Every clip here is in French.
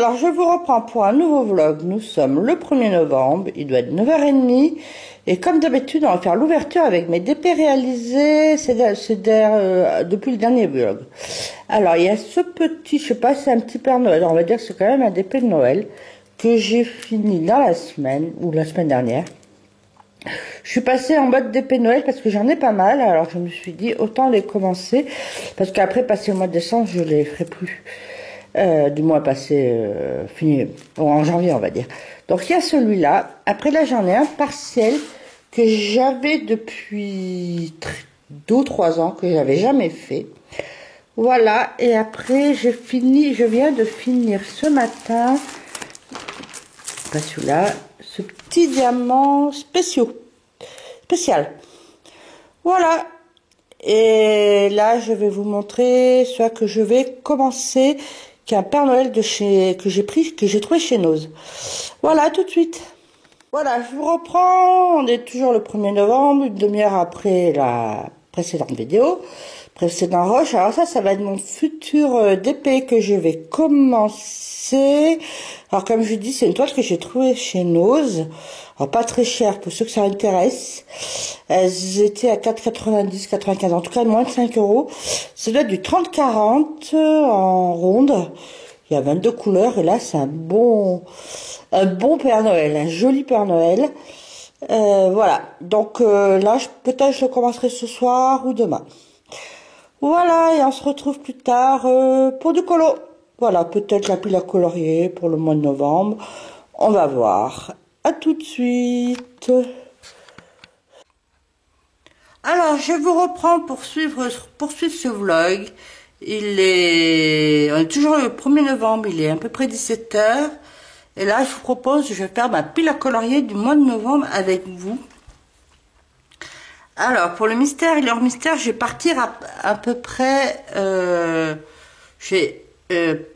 Alors je vous reprends pour un nouveau vlog. Nous sommes le 1er novembre, il doit être 9h30. Et comme d'habitude, on va faire l'ouverture avec mes DP réalisés depuis le dernier vlog. Alors il y a ce petit, je sais pas si c'est un petit Père Noël, on va dire que c'est quand même un DP de Noël que j'ai fini dans la semaine, ou la semaine dernière. Je suis passée en mode DP Noël parce que j'en ai pas mal, alors je me suis dit autant les commencer, parce qu'après passer le mois de décembre, je les ferai plus. Du mois passé, fini, bon, en janvier on va dire. Donc il y a celui-là. Après là j'en ai un partiel que j'avais depuis 2 ou 3 ans, que j'avais jamais fait. Voilà, et après je viens de finir ce matin, pas celui-là, ce petit diamant spécial. Voilà. Et là je vais vous montrer ce que je vais commencer, qui est un Père Noël que j'ai trouvé chez Nose. Voilà, tout de suite. Voilà, je vous reprends. On est toujours le 1er novembre, une demi-heure après la précédente vidéo, précédent rush. Alors ça va être mon futur DP que je vais commencer. Alors comme je vous dis, c'est une toile que j'ai trouvée chez Nose. Alors pas très cher pour ceux que ça intéresse. Elles étaient à 4,90, 95, en tout cas moins de 5 euros. Ça doit être du 30-40 en ronde. Il y a 22 couleurs et là c'est un bon Père Noël, un joli Père Noël. Voilà, donc là peut-être je le commencerai ce soir ou demain. Voilà, et on se retrouve plus tard pour du colo. Voilà, peut-être la pile à colorier pour le mois de novembre. On va voir. À tout de suite. Alors, je vous reprends pour poursuivre ce vlog. On est toujours le 1er novembre, il est à peu près 17h. Et là, je vous propose, je vais faire ma pile à colorier du mois de novembre avec vous. Alors, pour le mystère et leur mystère, je vais partir à peu près de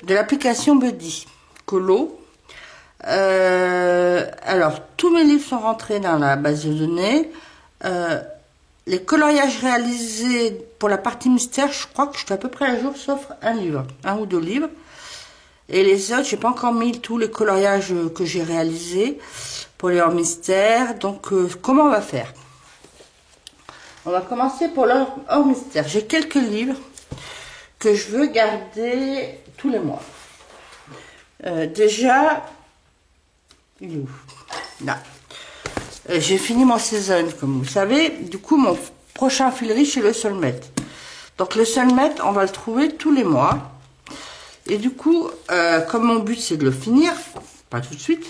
l'application Buddy Colo. Alors, tous mes livres sont rentrés dans la base de données. Les coloriages réalisés pour la partie mystère, je crois que je suis à peu près à jour, sauf un ou deux livres. Et les autres, j'ai pas encore mis tous les coloriages que j'ai réalisés pour les hors mystère. Donc, comment on va faire? On va commencer pour leur hors mystère. J'ai quelques livres que je veux garder tous les mois. Déjà, il est où? Là. J'ai fini mon saison, comme vous savez. Du coup, mon prochain fil riche, c'est le Soulmate. Donc, le Soulmate, on va le trouver tous les mois. Et du coup, comme mon but, c'est de le finir, pas tout de suite,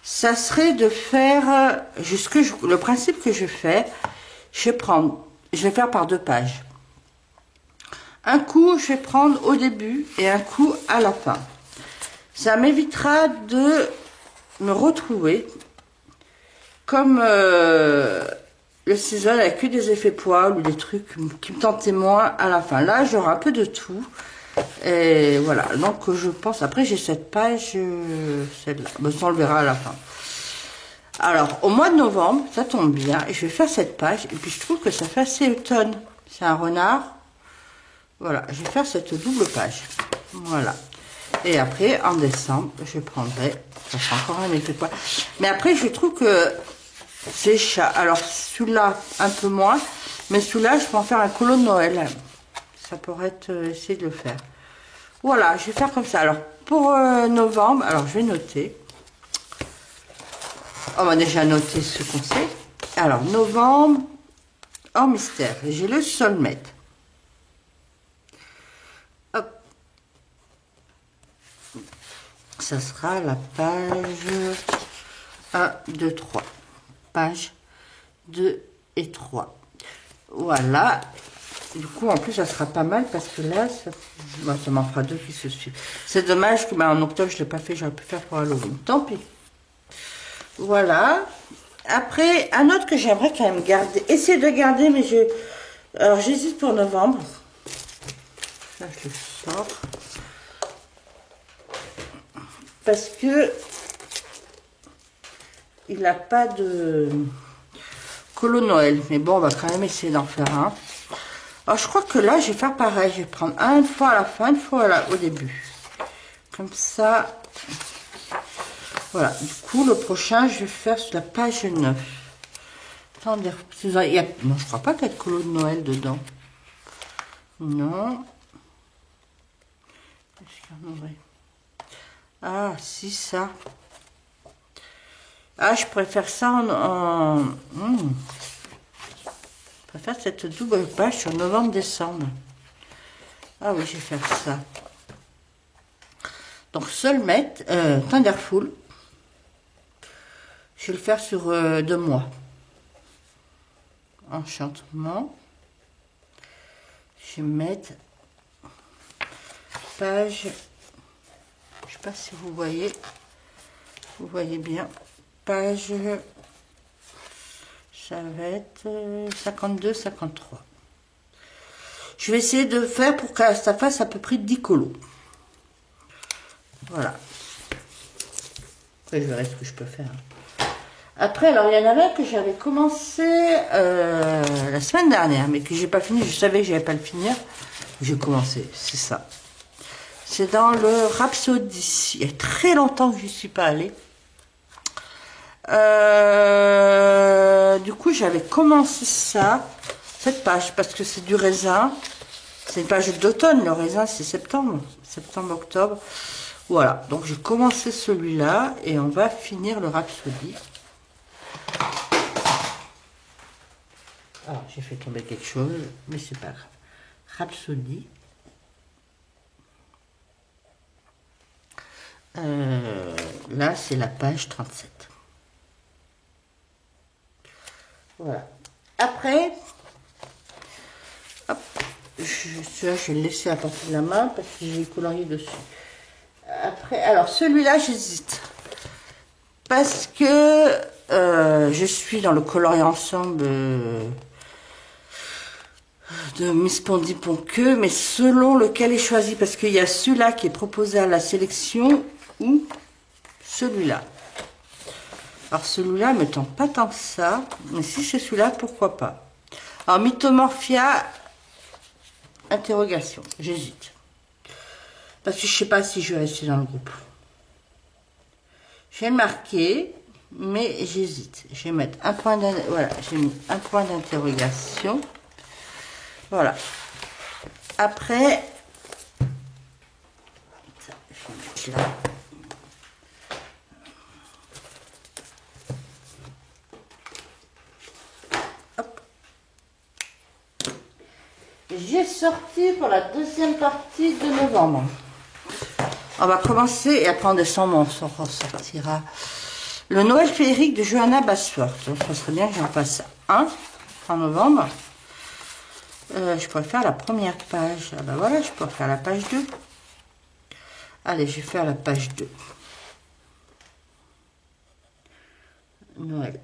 ça serait de faire, le principe que je fais, je vais faire par 2 pages. Un coup, je vais prendre au début et un coup à la fin. Ça m'évitera de me retrouver comme le ciseau avec que des effets poils ou des trucs qui me tentaient moins à la fin. Là, j'aurai un peu de tout. Et voilà, donc je pense, après j'ai cette page, celle-là, bon, ça on le verra à la fin. Alors, au mois de novembre, ça tombe bien, et je vais faire cette page, et puis je trouve que ça fait assez automne. C'est un renard. Voilà, je vais faire cette double page. Voilà. Et après, en décembre, je prendrai, ça sera encore un effet poil. Mais après, je trouve que c'est chat. Alors, celui-là, un peu moins, mais celui-là, je peux en faire un colo de Noël. Ça pourrait être, essayer de le faire. Voilà, je vais faire comme ça. Alors, pour novembre, alors je vais noter. On va déjà noter ce qu'on sait. Alors, novembre, hors mystère. J'ai le Soulmate. Hop. Ça sera la page 1, 2, 3. Page 2 et 3. Voilà. Du coup, en plus, ça sera pas mal parce que là, ça m'en fera 2 qui se suivent. C'est dommage que en octobre, je ne l'ai pas fait. J'aurais pu faire pour Halloween. Tant pis. Voilà. Après, un autre que j'aimerais quand même garder. Essayer de garder, mais alors, j'hésite pour novembre. Là, je le sors. Parce que il n'a pas de colo Noël. Mais bon, on va quand même essayer d'en faire un. Alors, je crois que là, je vais faire pareil. Je vais prendre une fois à la fin, une fois au début. Comme ça, Voilà, du coup, le prochain, je vais faire sur la page 9. Attendez, non, je crois pas qu'il y a de colo de Noël dedans. Non. Est-ce qu'il y en aurait? Ah, si, ça. Ah, je préfère ça je préfère cette double page sur novembre-décembre. Ah oui, je vais faire ça. Donc, Soulmate, Thunderful. Je vais le faire sur 2 mois. Enchantement. Je vais mettre page. Je sais pas si vous voyez. Vous voyez bien. Page. Ça va être 52, 53. Je vais essayer de faire pour que ça fasse à peu près 10 colos. Voilà. Après, je verrai ce que je peux faire. Après, alors, il y en avait que j'avais commencé la semaine dernière, mais que j'ai pas fini. Je savais que j'allais pas le finir. J'ai commencé, c'est ça. C'est dans le Rhapsody. Il y a très longtemps que je n'y suis pas allée. Du coup, j'avais commencé ça, cette page, parce que c'est du raisin. C'est une page d'automne, le raisin, c'est septembre. Septembre, octobre. Voilà, donc j'ai commencé celui-là et on va finir le Rhapsody. Alors, j'ai fait tomber quelque chose, mais c'est pas grave. Rhapsody. Là, c'est la page 37. Voilà. Après, hop, celui-là, je vais le laisser à portée de la main parce que j'ai colorié dessus. Après, alors celui-là, j'hésite. Parce que je suis dans le colorier ensemble de Miss Pondy Ponqueux, mais selon lequel est choisi. Parce qu'il y a celui-là qui est proposé à la sélection ou celui-là. Alors celui-là ne me tente pas tant que ça, mais si c'est celui-là, pourquoi pas. Alors Mythomorphia, interrogation, j'hésite. Parce que je ne sais pas si je vais rester dans le groupe. Je vais le marquer, mais j'hésite. Je vais mettre un point d'interrogation. Voilà, j'ai mis un point d'interrogation. Voilà. Après, ça, je vais mettre là. J'ai sorti pour la deuxième partie de novembre. On va commencer et après en décembre on sortira le Noël féerique de Johanna Basworth. Donc ça serait bien que j'en fasse un en novembre. Je pourrais faire la première page. Ah ben voilà, je pourrais faire la page 2. Allez, je vais faire la page 2. Noël.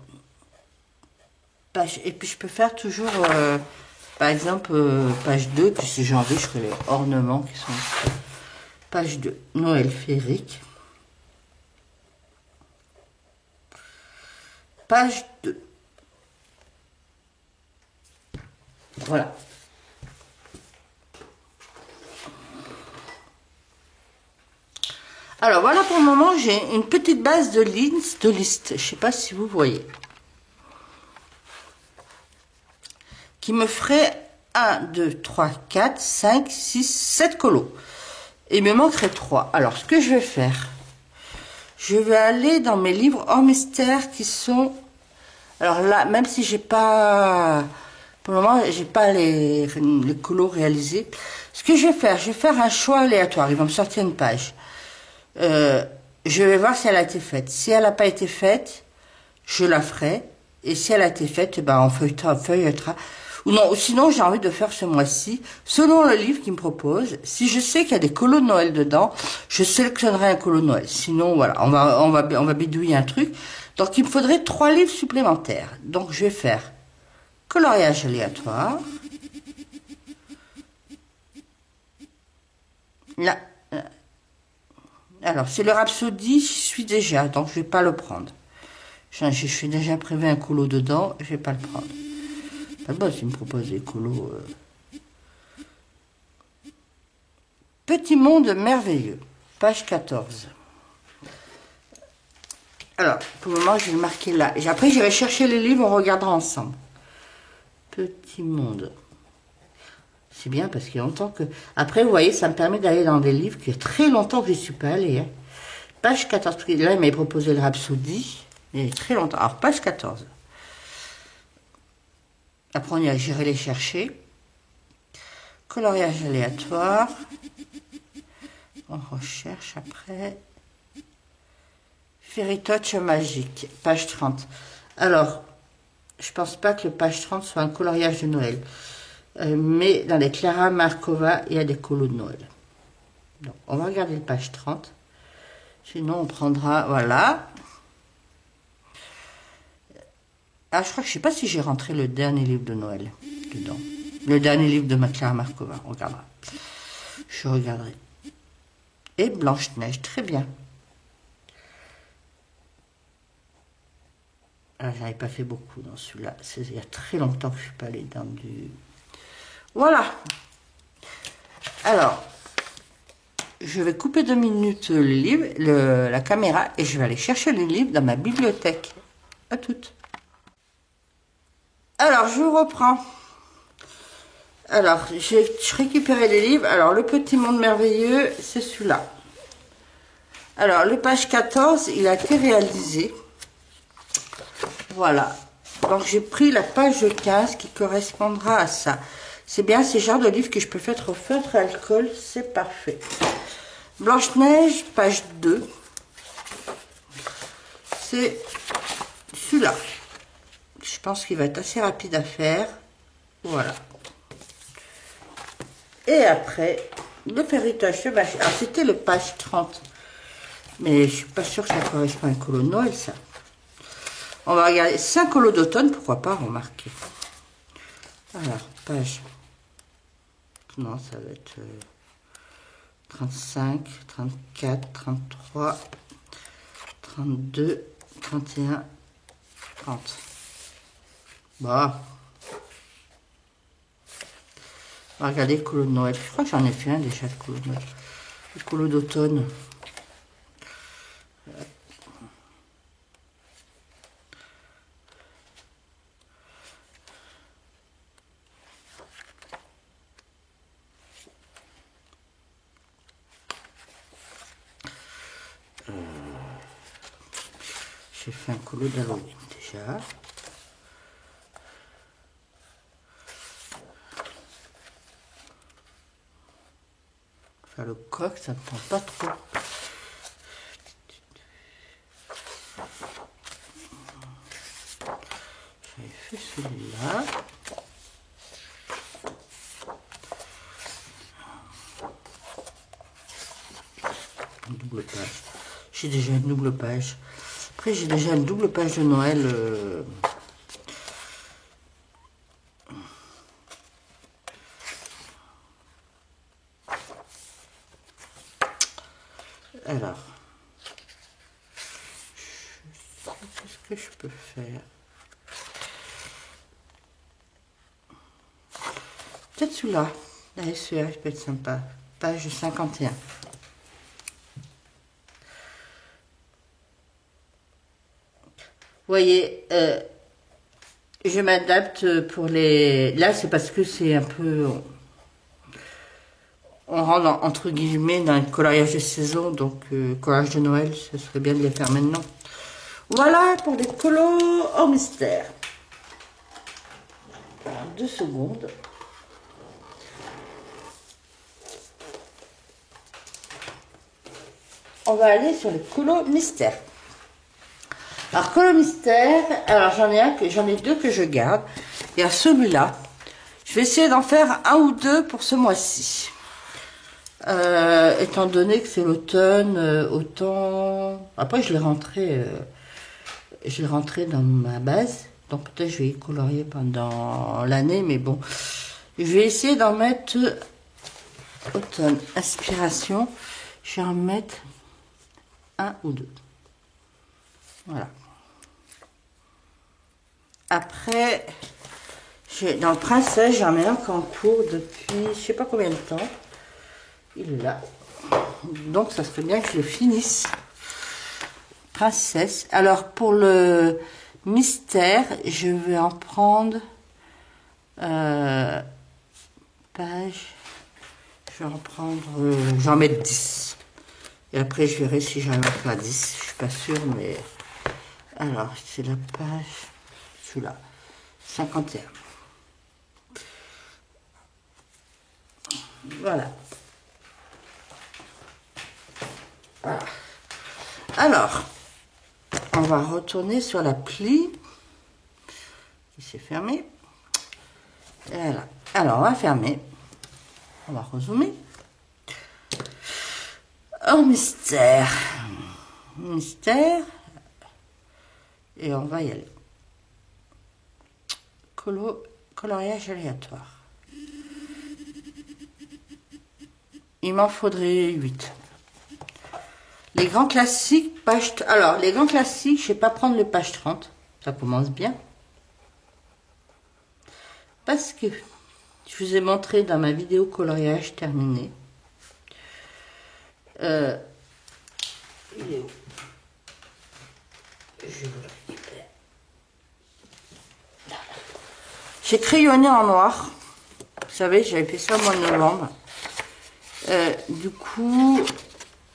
Page. Et puis je peux faire toujours, par exemple, page 2. Puis si j'ai envie, je ferai les ornements qui sont... Page 2, Noël féerique. Page 2. Voilà. Alors voilà, pour le moment, j'ai une petite base de liste. Je ne sais pas si vous voyez. Qui me ferait 1, 2, 3, 4, 5, 6, 7 colos. Et il me manquerait 3. Alors, ce que je vais faire, je vais aller dans mes livres hors mystère qui sont... Alors là, même si j'ai pas... Pour le moment, j'ai pas les colos réalisés. Ce que je vais faire un choix aléatoire. Il va me sortir une page. Je vais voir si elle a été faite. Si elle n'a pas été faite, je la ferai. Et si elle a été faite, ben on feuilletera. Ou non, sinon j'ai envie de faire ce mois-ci, selon le livre qu'il me propose. Si je sais qu'il y a des colos de Noël dedans, je sélectionnerai un colo de Noël. Sinon, voilà, on va bidouiller un truc. Donc il me faudrait 3 livres supplémentaires. Donc je vais faire coloriage aléatoire. Là. Alors, c'est le Rhapsody, j'y suis déjà, donc je vais pas le prendre. Je suis déjà prévu un colo dedans, je vais pas le prendre. Pas le boss, il me propose des colos. Petit monde merveilleux, page 14. Alors, pour le moment, je vais le marquer là. Et après, j'irai chercher les livres, on regardera ensemble. Petit monde. C'est bien parce qu'il y a longtemps que... Après, vous voyez, ça me permet d'aller dans des livres qu'il y a très longtemps que je ne suis pas allée. Hein. Page 14. Là, il m'avait proposé le Rhapsody. Il y a très longtemps. Alors, page 14. Après, j'irai les chercher. Coloriage aléatoire. On recherche après. Fairy Touch magique. Page 30. Alors, je pense pas que le page 30 soit un coloriage de Noël. Mais dans les Clara Markova, il y a des colos de Noël. Donc, on va regarder le page 30. Sinon, on prendra... Voilà. Ah, je crois que je sais pas si j'ai rentré le dernier livre de Noël dedans. Le dernier livre de ma Clara Markova. On regardera. Je regarderai. Et Blanche-Neige. Très bien. Ah, j'en ai pas fait beaucoup dans celui-là. Il y a très longtemps que je suis pas allée dans du... Voilà. Alors, je vais couper 2 minutes le livre, la caméra, et je vais aller chercher les livres dans ma bibliothèque. À toutes. Alors, je reprends. Alors, j'ai récupéré les livres. Alors, Le Petit Monde Merveilleux, c'est celui-là. Alors, le page 14, il a été réalisé. Voilà. Donc, j'ai pris la page 15 qui correspondra à ça. C'est bien ces genres de livres que je peux faire au feutre à alcool. C'est parfait. Blanche-Neige, page 2. C'est celui-là. Je pense qu'il va être assez rapide à faire. Voilà. Et après, le Fairy Touch magique. Alors, c'était le page 30. Mais je suis pas sûre que ça correspond à un colo de Noël, ça. On va regarder. C'est un colo d'automne, pourquoi pas remarquer. Alors, page. Non, ça va être 35, 34, 33, 32, 31, 30. Bon. On va regarder le colo de Noël. Je crois que j'en ai fait un déjà, le colo de Noël. Le colo d'automne. J'ai fait un colo d'Halloween déjà. Faire le coq, ça ne prend pas trop. J'avais fait celui-là. Une double page. J'ai déjà une double page. Après, j'ai déjà une double page de Noël. Alors, qu'est-ce que je peux faire? Peut-être celui-là. Allez, celui-là, il peut être sympa. Page 51. Vous voyez, je m'adapte pour les... Là, c'est parce que c'est un peu... On rentre entre guillemets dans le coloriage de saison, donc coloriage de Noël, ce serait bien de les faire maintenant. Voilà pour les colos en mystère. Alors, 2 secondes. On va aller sur les colos mystère. Alors, colo mystère, alors j'en ai 2 que je garde. Il y a celui-là. Je vais essayer d'en faire 1 ou 2 pour ce mois-ci. Étant donné que c'est l'automne, autant... Après, je l'ai rentré dans ma base. Donc, peut-être je vais y colorier pendant l'année. Mais bon, je vais essayer d'en mettre automne. Inspiration. Je vais en mettre 1 ou 2. Voilà. Après, dans le princesse, j'en mets un qui est en cours depuis je sais pas combien de temps. Il est là. Donc, ça serait bien que je le finisse. princesse. Alors, pour le mystère, je vais en prendre page. Je vais en prendre, j'en mets 10. Et après, je verrai si j'arrive à faire 10. Je suis pas sûre, mais... Alors, c'est la page, celui-là, 51. Voilà. Voilà. Alors, on va retourner sur l'appli qui s'est fermée. Voilà. Alors, on va fermer. On va rezoomer. Oh, mystère. Mystère. Et on va y aller. Coloriage aléatoire. Il m'en faudrait 8. Les grands classiques, page... Alors, les grands classiques, je ne vais pas prendre le page 30. Ça commence bien. Parce que je vous ai montré dans ma vidéo coloriage terminée. Il est où? Je vous le récupère. J'ai crayonné en noir. Vous savez, j'avais fait ça au mois de novembre. Du coup,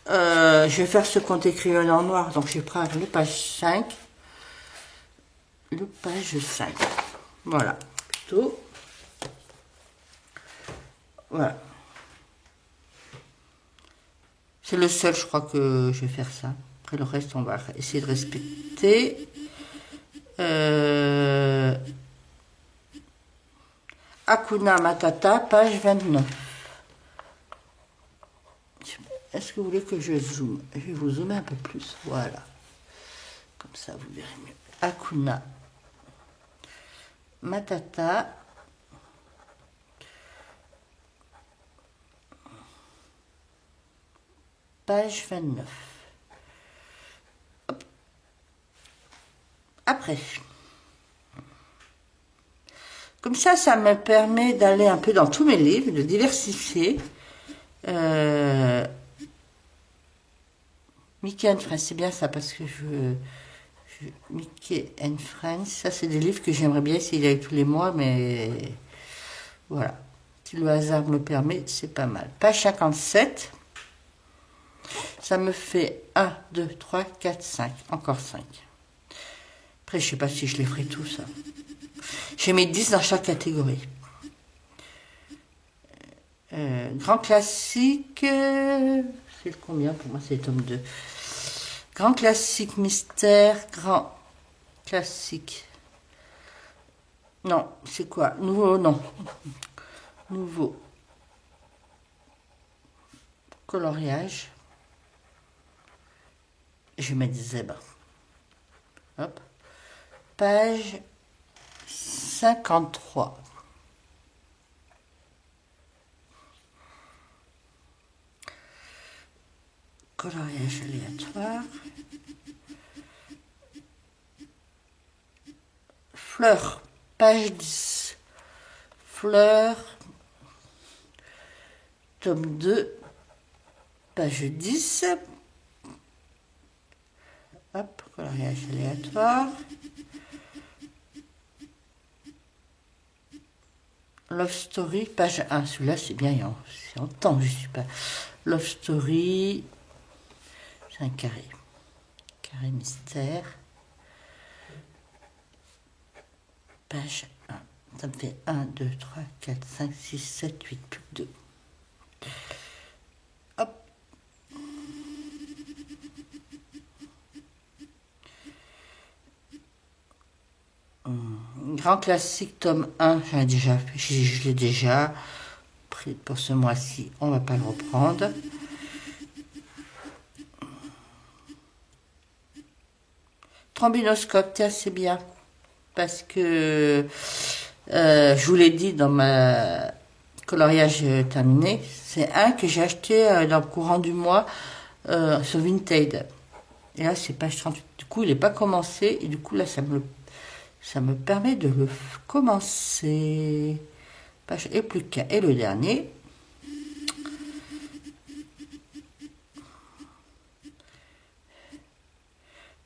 je vais faire ce compte crayonné en noir. Donc, je vais prendre le page 5. Le page 5. Voilà. Plutôt. Voilà. C'est le seul, je crois, que je vais faire ça. Après, le reste, on va essayer de respecter. Hakuna Matata, page 29. Est-ce que vous voulez que je zoome? Je vais vous zoomer un peu plus. Voilà. Comme ça, vous verrez mieux. Hakuna Matata. Page 29. Hop. Après. Comme ça me permet d'aller un peu dans tous mes livres, de diversifier. Mickey and Friends, c'est bien ça, parce que Mickey and Friends, ça c'est des livres que j'aimerais bien essayer d'aller tous les mois, mais voilà. Si le hasard me permet, c'est pas mal. Page 57. Ça me fait 1, 2, 3, 4, 5. Encore 5. Après, je sais pas si je les ferai tous. Ça. J'ai mis 10 dans chaque catégorie. Grand classique. C'est le combien pour moi? C'est le tome 2. Grand classique mystère. Grand classique. Non, c'est quoi? Nouveau, non. Nouveau. Coloriage. Je vais mettre zèbre. Hop. Page 53. Coloriage aléatoire. Fleurs. Page 10. Fleurs. Tome 2. Page 10. Hop, coloriage aléatoire. Love Story, page 1. Celui-là, c'est bien, c'est en temps que je suis pas. Love Story, c'est un carré. Carré mystère. Page 1. Ça me fait 1, 2, 3, 4, 5, 6, 7, 8, plus que 2. Hop. Grand classique, tome 1, je l'ai déjà pris pour ce mois-ci. On va pas le reprendre. Trombinoscope, tiens, c'est bien. Parce que, je vous l'ai dit dans ma coloriage terminé, c'est un que j'ai acheté dans le courant du mois sur Vinted. Et là, c'est page 38. Du coup, il n'est pas commencé. Et du coup, là, ça me permet de le commencer. Page et plus qu'un. Et le dernier.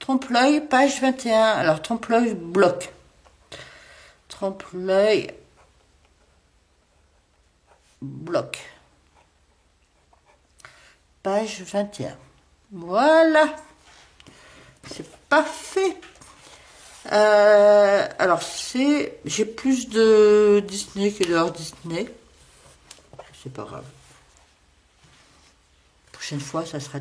Trompe-l'œil, page 21. Alors, trompe-l'œil bloc. Trompe-l'œil bloc. Page 21. Voilà. C'est parfait. Alors, j'ai plus de Disney que de hors Disney. C'est pas grave. Prochaine fois, ça sera...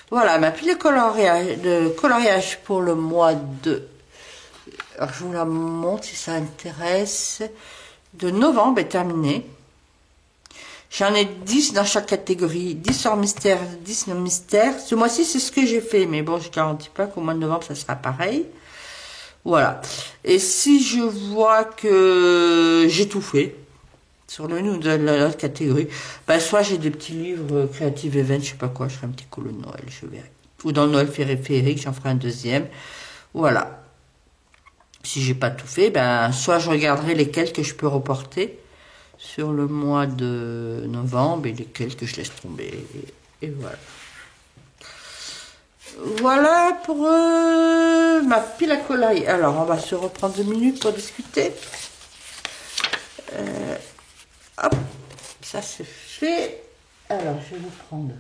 Voilà, ma pile de coloriage pour le mois de... Alors, je vous la montre si ça intéresse. De novembre est terminée. J'en ai 10 dans chaque catégorie. 10 hors mystère, 10 non mystère. Ce mois-ci, c'est ce que j'ai fait. Mais bon, je ne garantis pas qu'au mois de novembre, ça sera pareil. Voilà. Et si je vois que j'ai tout fait, sur l'une ou de l'autre catégorie, ben soit j'ai des petits livres Creative Event, je sais pas quoi, je ferai un petit colo de Noël, je verrai. Ou dans Noël périphérique, j'en ferai un deuxième. Voilà. Si j'ai pas tout fait, ben soit je regarderai lesquels que je peux reporter sur le mois de novembre et lesquels que je laisse tomber. Et voilà. Voilà pour ma pile à coller. Alors, on va se reprendre 2 minutes pour discuter. Hop, ça c'est fait. Alors, je vais vous prendre.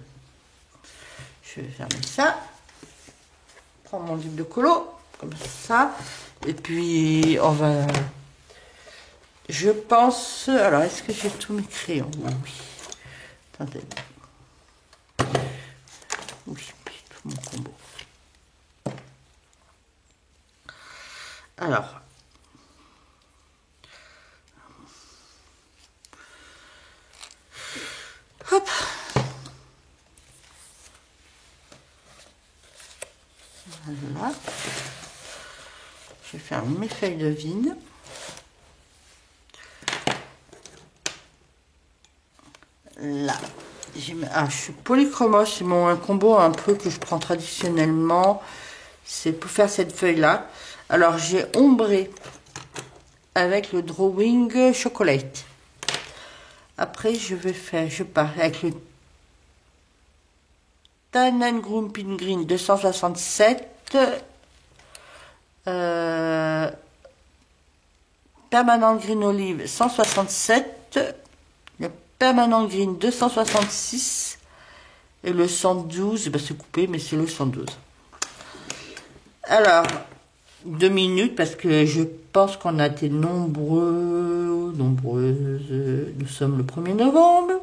Je vais fermer ça. Prendre mon livre de colo, comme ça. Et puis, on va... Je pense... Alors, est-ce que j'ai tous mes crayons? Oui. Attendez. Oui, tout mon combo. Alors. Hop. Voilà. Je vais faire mes feuilles de vigne. Là. Je suis polychromos, c'est un combo un peu que je prends traditionnellement. C'est pour faire cette feuille-là. Alors, j'ai ombré avec le Drawing Chocolate. Après, je pars avec le Tannen Grumpin Green 267. Permanent Green Olive 167. Le Permanent Green 266. Et le 112, ben c'est coupé, mais c'est le 112. Alors, 2 minutes, parce que je pense qu'on a été nombreuses. Nous sommes le 1er novembre.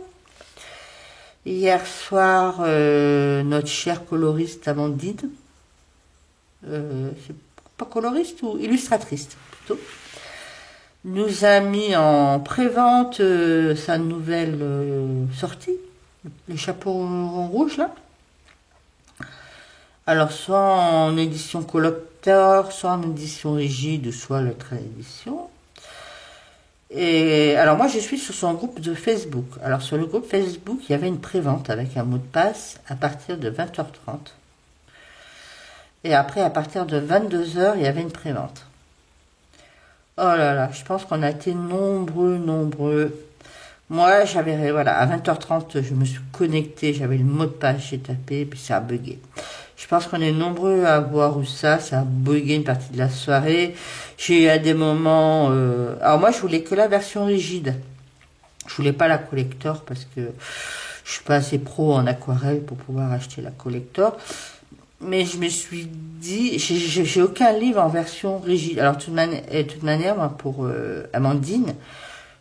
Hier soir, notre chère coloriste Amandine, c'est pas coloriste ou illustratrice plutôt, nous a mis en pré-vente sa nouvelle sortie, les chapeaux rouges là. Alors, soit en édition collector, soit en édition rigide, soit l'autre édition. Et alors, moi, je suis sur son groupe de Facebook. Alors, sur le groupe Facebook, il y avait une prévente avec un mot de passe à partir de 20h30. Et après, à partir de 22h, il y avait une prévente. Oh là là, je pense qu'on a été nombreux. Moi, voilà, à 20h30, je me suis connectée, j'avais le mot de passe, j'ai tapé, puis ça a bugué. Je pense qu'on est nombreux à voir où ça a bugué une partie de la soirée. J'ai eu à des moments... Alors moi, je voulais que la version rigide. Je voulais pas la collector parce que je suis pas assez pro en aquarelle pour pouvoir acheter la collector. Mais je me suis dit, j'ai aucun livre en version rigide. Alors, de toute manière, moi, pour Amandine,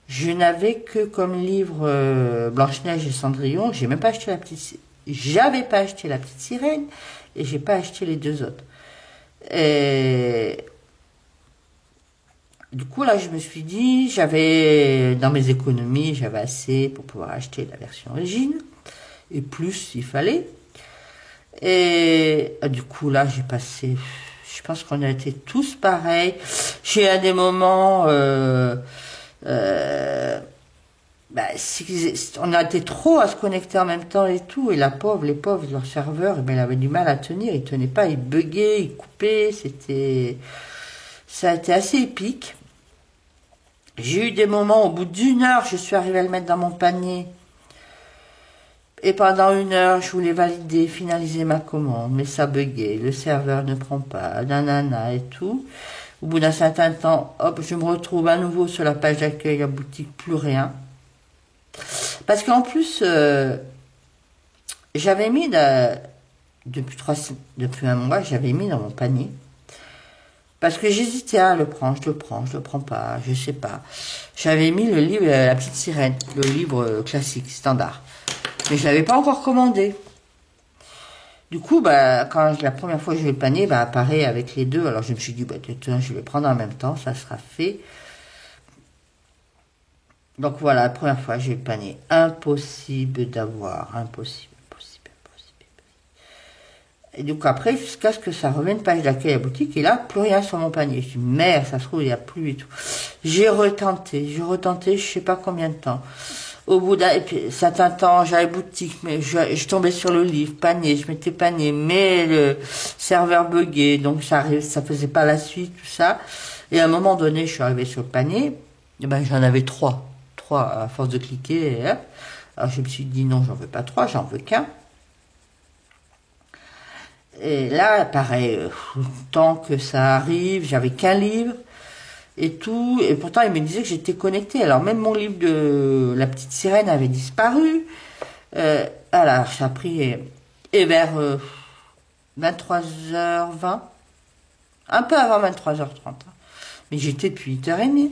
je n'avais que comme livre Blanche-Neige et Cendrillon. J'avais pas acheté la petite sirène et j'ai pas acheté les 2 autres. Et du coup, là, je me suis dit, dans mes économies, j'avais assez pour pouvoir acheter la version rigide et plus s'il fallait. Et du coup, là, j'ai passé... Je pense qu'on a été tous pareils. J'ai à des moments... on a été trop à se connecter en même temps et tout. Et les pauvres, leur serveur, il avait du mal à tenir. Il tenait pas, il buguait, il coupait. Ça a été assez épique. J'ai eu des moments, au bout d'1 heure, je suis arrivée à le mettre dans mon panier. Et pendant 1 heure, je voulais valider, finaliser ma commande, mais ça buguait, le serveur ne prend pas, nanana et tout. Au bout d'un certain temps, hop, je me retrouve à nouveau sur la page d'accueil, la boutique, plus rien. Parce qu'en plus, j'avais mis, depuis un mois, j'avais mis dans mon panier. Parce que j'hésitais à le prendre, je le prends pas, je sais pas. J'avais mis le livre La Petite Sirène, le livre classique, standard. Mais je l'avais pas encore commandé. Du coup, bah, quand la première fois que j'ai eu le panier, bah, apparaît avec les deux. Alors je me suis dit, bah, tiens, je vais le prendre en même temps, ça sera fait. Donc voilà, la première fois j'ai eu le panier. Impossible d'avoir, impossible. Et donc après, jusqu'à ce que ça revienne page d'accueil à la boutique, et là, plus rien sur mon panier. Je dis, merde, ça se trouve, il n'y a plus et tout. J'ai retenté, je sais pas combien de temps. Au bout d'un certain temps, j'avais boutique, mais je tombais sur le livre, panier, je mettais panier, mais le serveur buguait, donc ça faisait pas la suite, tout ça. Et à un moment donné, je suis arrivé sur le panier, et ben, j'en avais trois à force de cliquer, et hop. Alors je me suis dit, non, j'en veux pas 3, j'en veux qu'un. Et là, pareil, tant que ça arrive, j'avais qu'un livre et tout, et pourtant il me disait que j'étais connectée. Alors même mon livre de La Petite Sirène avait disparu. Alors j'ai pris, et vers 23h20, un peu avant 23h30, mais j'étais depuis 8h30.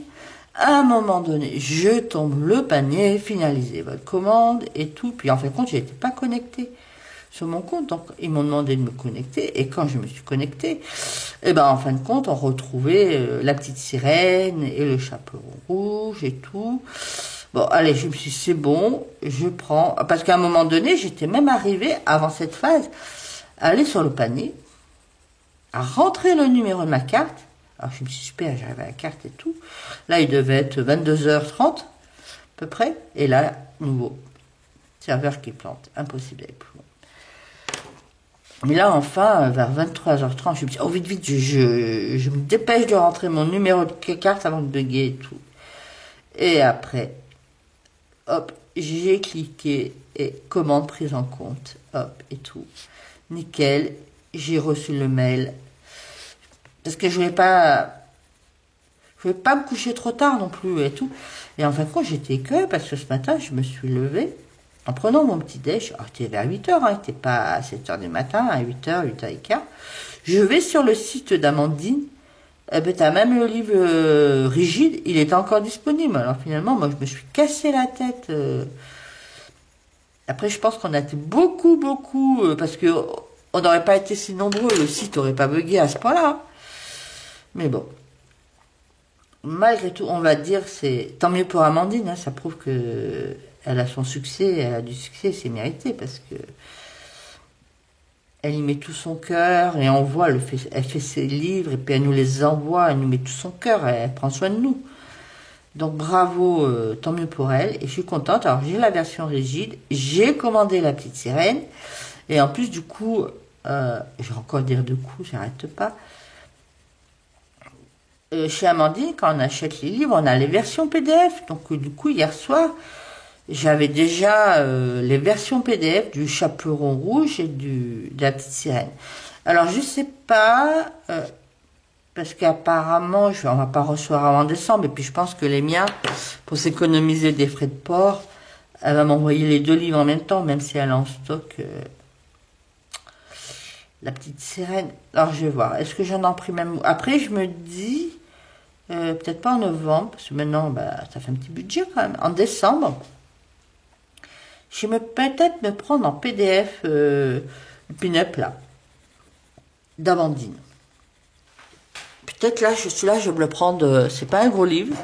À un moment donné, je tombe le panier, finalisez votre commande et tout, puis en fin de compte, j'étais pas connectée sur mon compte, donc ils m'ont demandé de me connecter, et quand je me suis connectée, et ben en fin de compte on retrouvait la petite sirène et le chaperon rouge et tout. Bon, allez, je me suis dit, c'est bon, je prends, parce qu'à un moment donné, j'étais même arrivée, avant cette phase, à aller sur le panier, à rentrer le numéro de ma carte. Alors je me suis dit, super, j'arrive à la carte et tout. Là, il devait être 22h30, à peu près, et là, nouveau serveur qui plante, impossible avec plus. Mais là, enfin, vers 23h30, je me dis, oh, vite, vite, je me dépêche de rentrer mon numéro de carte avant de bugger et tout. Et après, hop, j'ai cliqué et commande prise en compte, hop, et tout. Nickel, j'ai reçu le mail. Parce que je voulais pas me coucher trop tard non plus et tout. Et en fin de compte, j'étais écoeurée parce que ce matin, je me suis levée. En prenant mon petit déj, alors c'était vers 8h, hein, c'était pas à 7h du matin, à 8h, 8h15, je vais sur le site d'Amandine, eh ben, t'as même le livre rigide, il est encore disponible. Alors finalement, moi je me suis cassé la tête. Après, je pense qu'on a été beaucoup, parce que on n'aurait pas été si nombreux, le site n'aurait pas bugué à ce point-là. Mais bon, malgré tout, on va dire, c'est tant mieux pour Amandine, hein, ça prouve que elle a son succès, elle a du succès, c'est mérité parce que elle y met tout son cœur et on voit, elle fait ses livres et puis elle nous les envoie, elle nous met tout son cœur, elle prend soin de nous. Donc bravo, tant mieux pour elle et je suis contente. Alors j'ai la version rigide, j'ai commandé la petite sirène et en plus du coup, je vais encore dire de coups, j'arrête pas. Chez Amandine, quand on achète les livres, on a les versions PDF. Donc du coup, hier soir, j'avais déjà les versions PDF du chaperon rouge et de la petite sirène. Alors je sais pas, parce qu'apparemment on va pas recevoir avant décembre, et puis je pense que les miens, pour s'économiser des frais de port, elle va m'envoyer les 2 livres en même temps, même si elle a en stock la petite sirène. Alors je vais voir, est-ce que j'en ai pris même. Après je me dis, peut-être pas en novembre, parce que maintenant bah, ça fait un petit budget quand même, en décembre. Je vais peut-être me prendre en PDF le pin-up là, d'Amandine. Peut-être là, celui-là, je vais me le prendre. C'est pas un gros livre.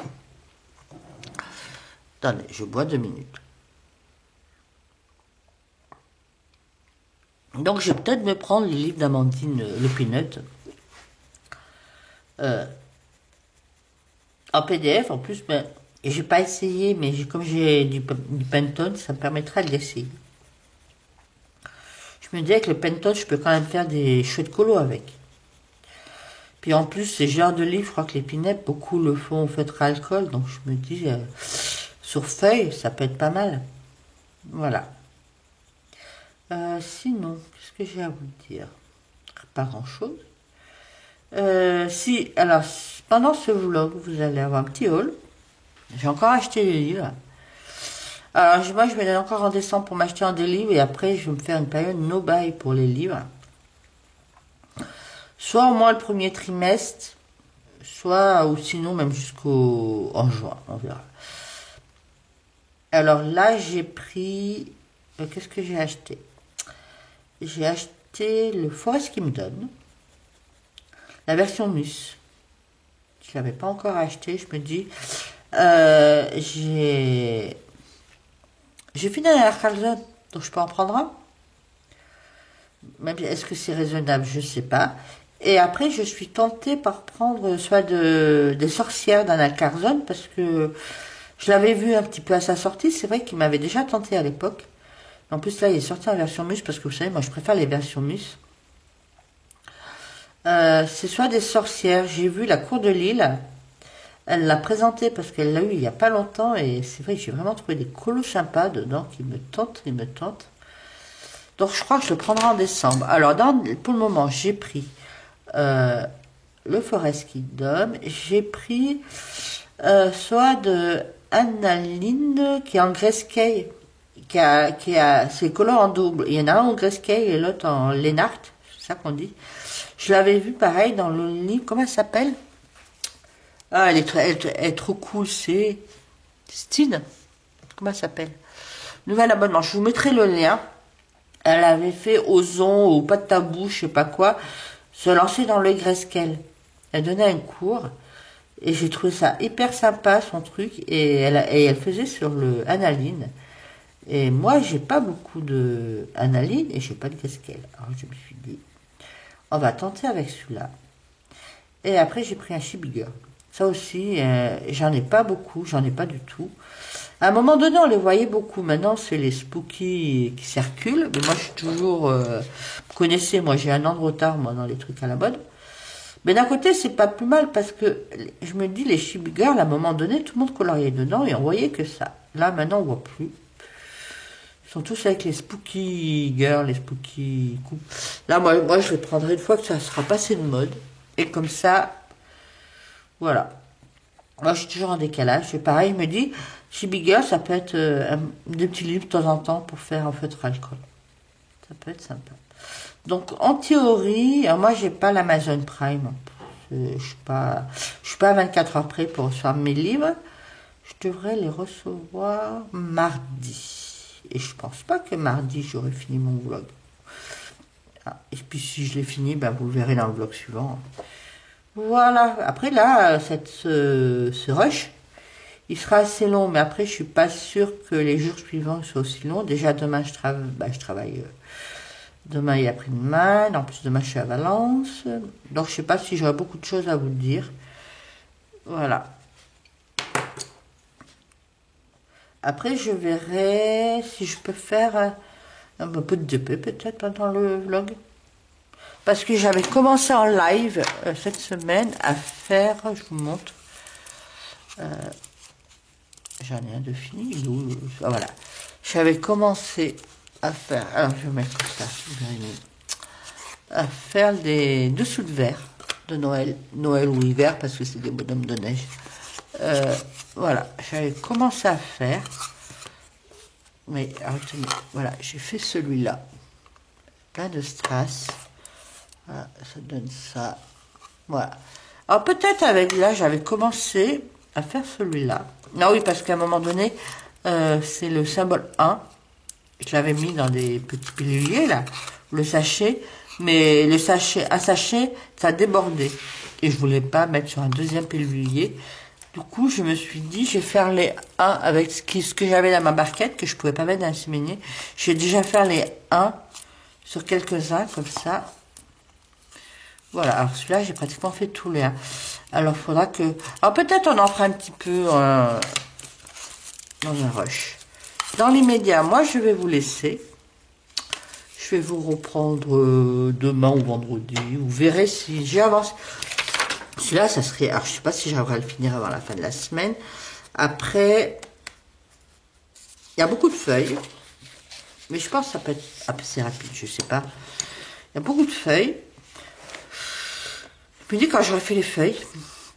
Attendez, je bois 2 minutes. Donc, je vais peut-être me prendre les livres d'Amandine, le pin-up. En PDF, en plus, ben, et j'ai pas essayé, mais comme j'ai du Pantone, ça me permettra de l'essayer. Je me dis avec le Pantone, je peux quand même faire des chouettes colos avec. Puis en plus, ces genres de livres, je crois que les pin-up, beaucoup le font au feutre à alcool, donc je me dis, sur feuille, ça peut être pas mal. Voilà. Sinon, qu'est-ce que j'ai à vous dire? Pas grand-chose. Si, alors, pendant ce vlog, vous allez avoir un petit haul. J'ai encore acheté les livres. Alors, moi, je vais aller encore en décembre pour m'acheter des livres et après, je vais me faire une période no buy pour les livres. Soit au moins le premier trimestre, soit ou sinon même jusqu'au en juin, on verra. Alors là, j'ai pris. Qu'est-ce que j'ai acheté? J'ai acheté le Forest Kingdom, la version Mus. Je l'avais pas encore acheté, je me dis. J'ai fini à la Carlson, donc je peux en prendre un. Même est-ce que c'est raisonnable, je sais pas. Et après, je suis tentée par prendre soit des sorcières d'Anna Carlson, parce que je l'avais vu un petit peu à sa sortie. C'est vrai qu'il m'avait déjà tenté à l'époque. En plus, là, il est sorti en version Mus, parce que vous savez, moi, je préfère les versions Mus. C'est soit des sorcières. J'ai vu la Cour de Lille. Elle l'a présenté parce qu'elle l'a eu il n'y a pas longtemps. Et c'est vrai que j'ai vraiment trouvé des colos sympas dedans qui me tentent, ils me tentent. Donc, je crois que je le prendrai en décembre. Alors, pour le moment, j'ai pris le Forest Kingdom. J'ai pris soit de Annaline, qui est en Grayscale, c'est color en double. Il y en a un en Grayscale et l'autre en Lennart, c'est ça qu'on dit. Je l'avais vu pareil dans le livre, comment elle s'appelle? Ah, elle est trop cool, c'est Stine. Comment elle s'appelle? Nouvel abonnement, je vous mettrai le lien. Elle avait fait Ozon ou Pas de tabou, je sais pas quoi, se lancer dans le Grayscale. Elle donnait un cours et j'ai trouvé ça hyper sympa son truc et elle faisait sur le Annaline. Et moi j'ai pas beaucoup de Annaline et j'ai pas de Grayscale. Alors je me suis dit on va tenter avec celui-là. Et après j'ai pris un Chibi Girl. Ça aussi j'en ai pas beaucoup, j'en ai pas du tout. À un moment donné, on les voyait beaucoup. Maintenant, c'est les spooky qui circulent. Mais moi, je suis toujours... vous connaissez, moi, j'ai un an de retard, moi, dans les trucs à la mode. Mais d'un côté, c'est pas plus mal parce que je me dis, les Chibi Girls, à un moment donné, tout le monde coloriait dedans et on voyait que ça. Là, maintenant, on voit plus. Ils sont tous avec les spooky girls, les spooky couples. Là, moi, je les prendrai une fois que ça sera passé de mode. Et comme ça, voilà. Moi, je suis toujours en décalage. Et pareil, je me dis, Chibi Girl, ça peut être des petits livres de temps en temps pour faire un feutre alcool. Ça peut être sympa. Donc, en théorie, moi, j'ai pas l'Amazon Prime. Je suis pas à 24 heures près pour recevoir mes livres. Je devrais les recevoir mardi. Et je pense pas que mardi, j'aurai fini mon vlog. Ah, et puis, si je l'ai fini, ben, vous le verrez dans le vlog suivant. Voilà. Après, là, ce rush, il sera assez long, mais après, je suis pas sûre que les jours suivants soient aussi longs. Déjà, demain, je travaille demain et après-demain. En plus, demain, je suis à Valence. Donc, je sais pas si j'aurai beaucoup de choses à vous dire. Voilà. Après, je verrai si je peux faire un peu de DP, peut-être, pendant le vlog. Parce que j'avais commencé en live cette semaine à faire, je vous montre, j'en ai un de fini, voilà. J'avais commencé à faire, alors je vais mettre ça, à faire des dessous de verre de Noël ou hiver, parce que c'est des bonhommes de neige. Voilà, j'avais commencé à faire, mais alors, tenez, voilà, j'ai fait celui-là, plein de strass. Voilà, ça donne ça. Voilà. Alors peut-être avec là, j'avais commencé à faire celui-là. Non, oui, parce qu'à un moment donné, c'est le symbole 1. Je l'avais mis dans des petits piluliers, là, le sachet. Mais le sachet, un sachet, ça débordait. Et je voulais pas mettre sur un deuxième pilulier. Du coup, je me suis dit, je vais faire les 1 avec ce que j'avais dans ma barquette, que je pouvais pas mettre dans le séminaire. Je vais déjà faire les 1 sur quelques-uns, comme ça. Voilà, alors celui-là, j'ai pratiquement fait tous les 1. Alors, il faudra que... Alors, peut-être on en fera un petit peu dans un rush. Dans l'immédiat, moi, je vais vous laisser. Je vais vous reprendre demain ou vendredi. Vous verrez si j'ai avancé. Celui-là, ça serait... Alors, je sais pas si j'arriverai à le finir avant la fin de la semaine. Après, il y a beaucoup de feuilles. Mais je pense que ça peut être assez rapide, je sais pas. Il y a beaucoup de feuilles. Je me dis quand j'aurai fait les feuilles,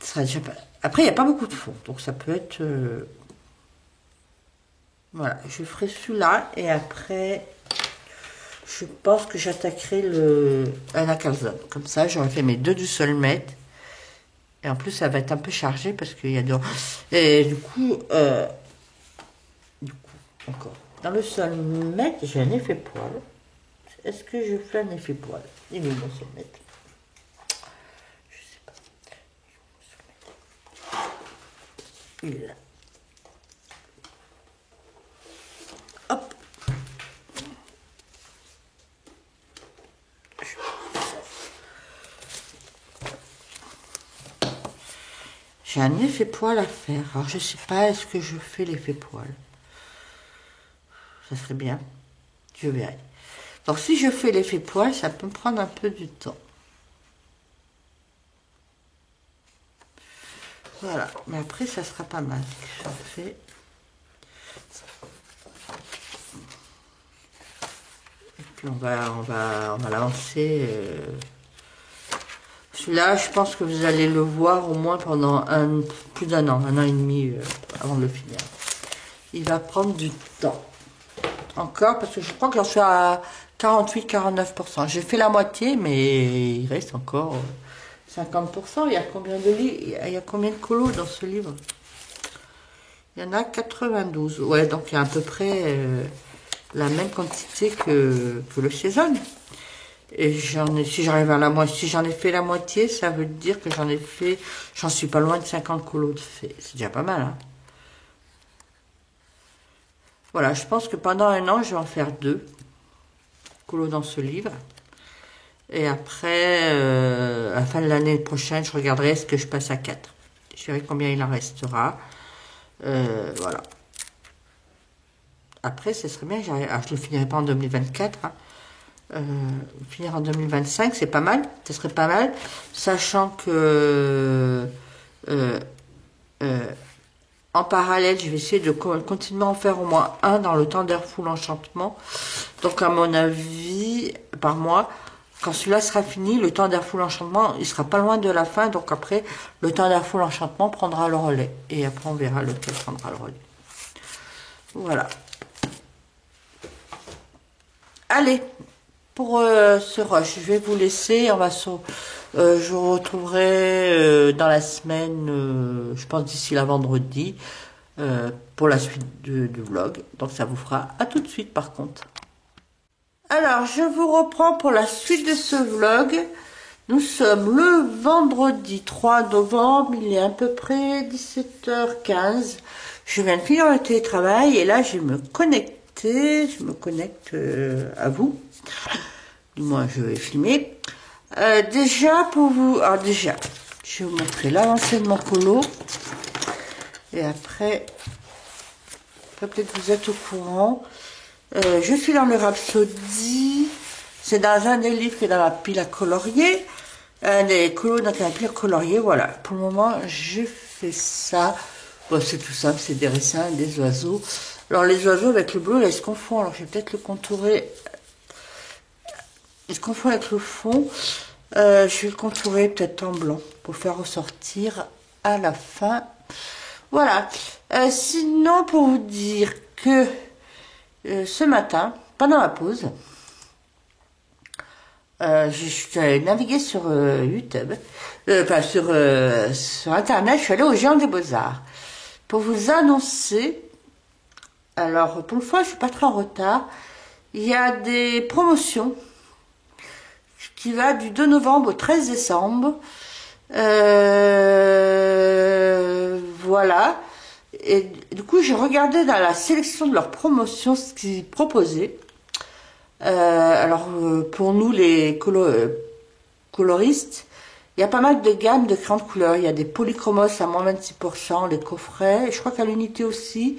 ça sera déjà pas... Après, il n'y a pas beaucoup de fond, donc ça peut être... Voilà, je ferai celui-là et après, je pense que j'attaquerai le Anna Calzone. Comme ça, j'aurai fait mes 2 du Solmet. Et en plus, ça va être un peu chargé parce qu'il y a de... Et du coup, encore. Dans le Solmet, j'ai un effet poil. Est-ce que je fais un effet poil? Il est où mon Solmet? Je sais pas. Il est là. Hop. J'ai un effet poil à faire. Alors, je sais pas, est-ce que je fais l'effet poil? Ça serait bien. Je verrai. Donc, si je fais l'effet poil, ça peut me prendre un peu du temps. Voilà. Mais après, ça sera pas mal. Je fais... Et puis, on va l'avancer... Celui-là, je pense que vous allez le voir au moins pendant plus d'un an, 1 an et demi avant de le finir. Il va prendre du temps. Encore, parce que je crois que j'en suis à 48-49%. J'ai fait la moitié, mais il reste encore 50%. Il y a combien de livres? Il y a combien de colos dans ce livre? Il y en a 92. Ouais, donc il y a à peu près la même quantité que le saison. Et si j'arrive à la moitié, si j'en ai fait la moitié, ça veut dire que j'en suis pas loin de 50 colos de fait. C'est déjà pas mal, hein. Voilà, je pense que pendant 1 an, je vais en faire 2 colos dans ce livre. Et après, à la fin de l'année prochaine, je regarderai ce que je passe à 4. Je verrai combien il en restera. Voilà. Après, ce serait bien, alors je le finirai pas en 2024, hein. Finir en 2025, c'est pas mal, ce serait pas mal, sachant que en parallèle, je vais essayer de continuer à en faire au moins un dans le Thunderful Enchantement. Donc à mon avis, par mois, quand celui-là sera fini, le Thunderful Enchantement, il sera pas loin de la fin, donc après, le Thunderful Enchantement prendra le relais, et après on verra lequel prendra le relais. Voilà. Allez, pour ce rush, je vais vous laisser. Je vous retrouverai dans la semaine, je pense d'ici la vendredi, pour la suite du vlog. Donc ça vous fera à tout de suite par contre. Alors, je vous reprends pour la suite de ce vlog. Nous sommes le vendredi 3 novembre, il est à peu près 17h15. Je viens de finir le télétravail et là je vais me connecter, à vous. Moi je vais filmer. Déjà pour vous, alors déjà, je vais vous montrer l'avancée de mon colo. Et après, peut-être vous êtes au courant. Je suis dans le Rhapsody. C'est dans un des livres qui est dans la pile à colorier. Un des colos dans la pile à colorier. Voilà. Pour le moment, je fais ça. Bon, c'est tout simple. C'est des dessins, des oiseaux. Alors, les oiseaux avec le bleu, là, ils se confondent. Alors, je vais peut-être le contourer. Ils se confondent avec le fond. Je vais le contourer peut-être en blanc pour faire ressortir à la fin. Voilà. Sinon, pour vous dire que ce matin, pendant ma pause, je suis allée naviguer sur YouTube, enfin sur Internet, je suis allée au Géant des Beaux-Arts pour vous annoncer, alors pour une fois je suis pas très en retard, il y a des promotions qui va du 2 novembre au 13 décembre, voilà, et du coup j'ai regardé dans la sélection de leurs promotions ce qu'ils proposaient. Pour nous les coloristes, il y a pas mal de gammes de crayons de couleur. Il y a des polychromos à moins 26%, les coffrets, je crois qu'à l'unité aussi.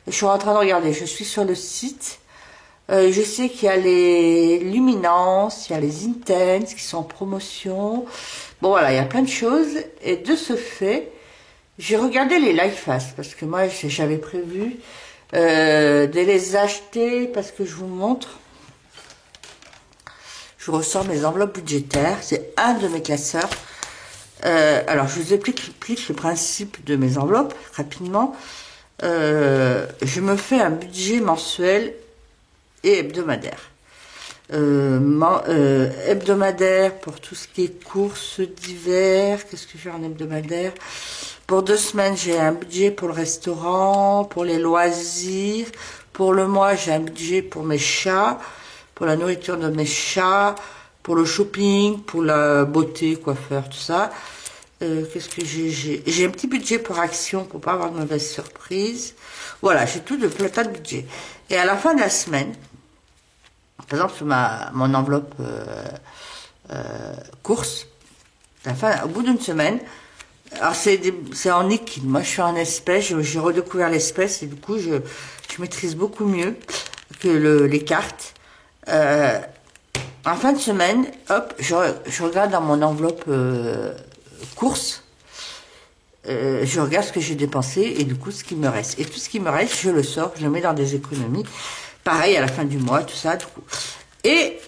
Je suis en train de regarder, je suis sur le site. Je sais qu'il y a les Luminance, il y a les Intense qui sont en promotion. Bon voilà, il y a plein de choses. Et de ce fait, j'ai regardé les Light Fast parce que moi j'avais prévu de les acheter parce que je vous montre. Je ressors mes enveloppes budgétaires. C'est un de mes classeurs. Alors, je vous explique le principe de mes enveloppes rapidement. Je me fais un budget mensuel et hebdomadaire. Hebdomadaire pour tout ce qui est courses d'hiver. Qu'est-ce que j'ai en hebdomadaire? Pour 2 semaines, j'ai un budget pour le restaurant, pour les loisirs. Pour le mois, j'ai un budget pour mes chats, pour la nourriture de mes chats, pour le shopping, pour la beauté, coiffeur, tout ça. Qu'est-ce que j'ai un petit budget pour Action pour pas avoir de mauvaises surprises. Voilà, j'ai tout de tas de budget. Et à la fin de la semaine, par exemple sur mon enveloppe course, au bout d'une semaine, alors c'est en liquide. Moi je suis en espèces, j'ai redécouvert l'espèce et du coup je maîtrise beaucoup mieux que les cartes. En fin de semaine, hop, je regarde dans mon enveloppe course, je regarde ce que j'ai dépensé et du coup ce qui me reste. Et tout ce qui me reste, je le sors, je le mets dans des économies. Pareil à la fin du mois, tout ça, du coup. Et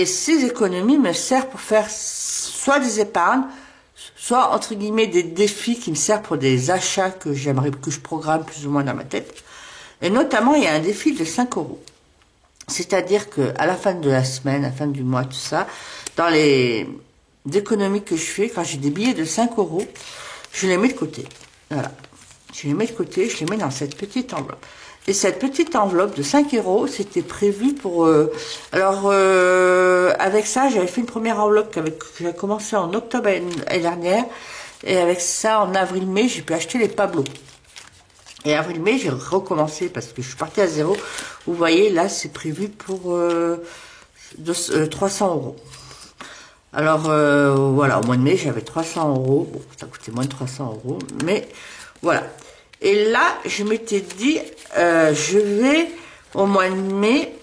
ces économies me servent pour faire soit des épargnes, soit entre guillemets des défis qui me servent pour des achats que je programme plus ou moins dans ma tête. Et notamment, il y a un défi de 5 euros. C'est-à-dire que à la fin de la semaine, à la fin du mois, tout ça, dans les économies que je fais, quand j'ai des billets de 5 euros, je les mets de côté. Voilà. Je les mets de côté, je les mets dans cette petite enveloppe. Et cette petite enveloppe de 5 euros, c'était prévu pour... avec ça, j'avais fait une première enveloppe que j'avais commencé en octobre l'année dernière. Et avec ça, en avril-mai, j'ai pu acheter les Pablo. Et avril-mai, j'ai recommencé parce que je suis partie à zéro. Vous voyez, là, c'est prévu pour 300 euros. Alors, voilà, au mois de mai, j'avais 300 euros. Bon, ça coûtait moins de 300 euros, mais voilà. Et là, je m'étais dit, je vais, au mois de mai,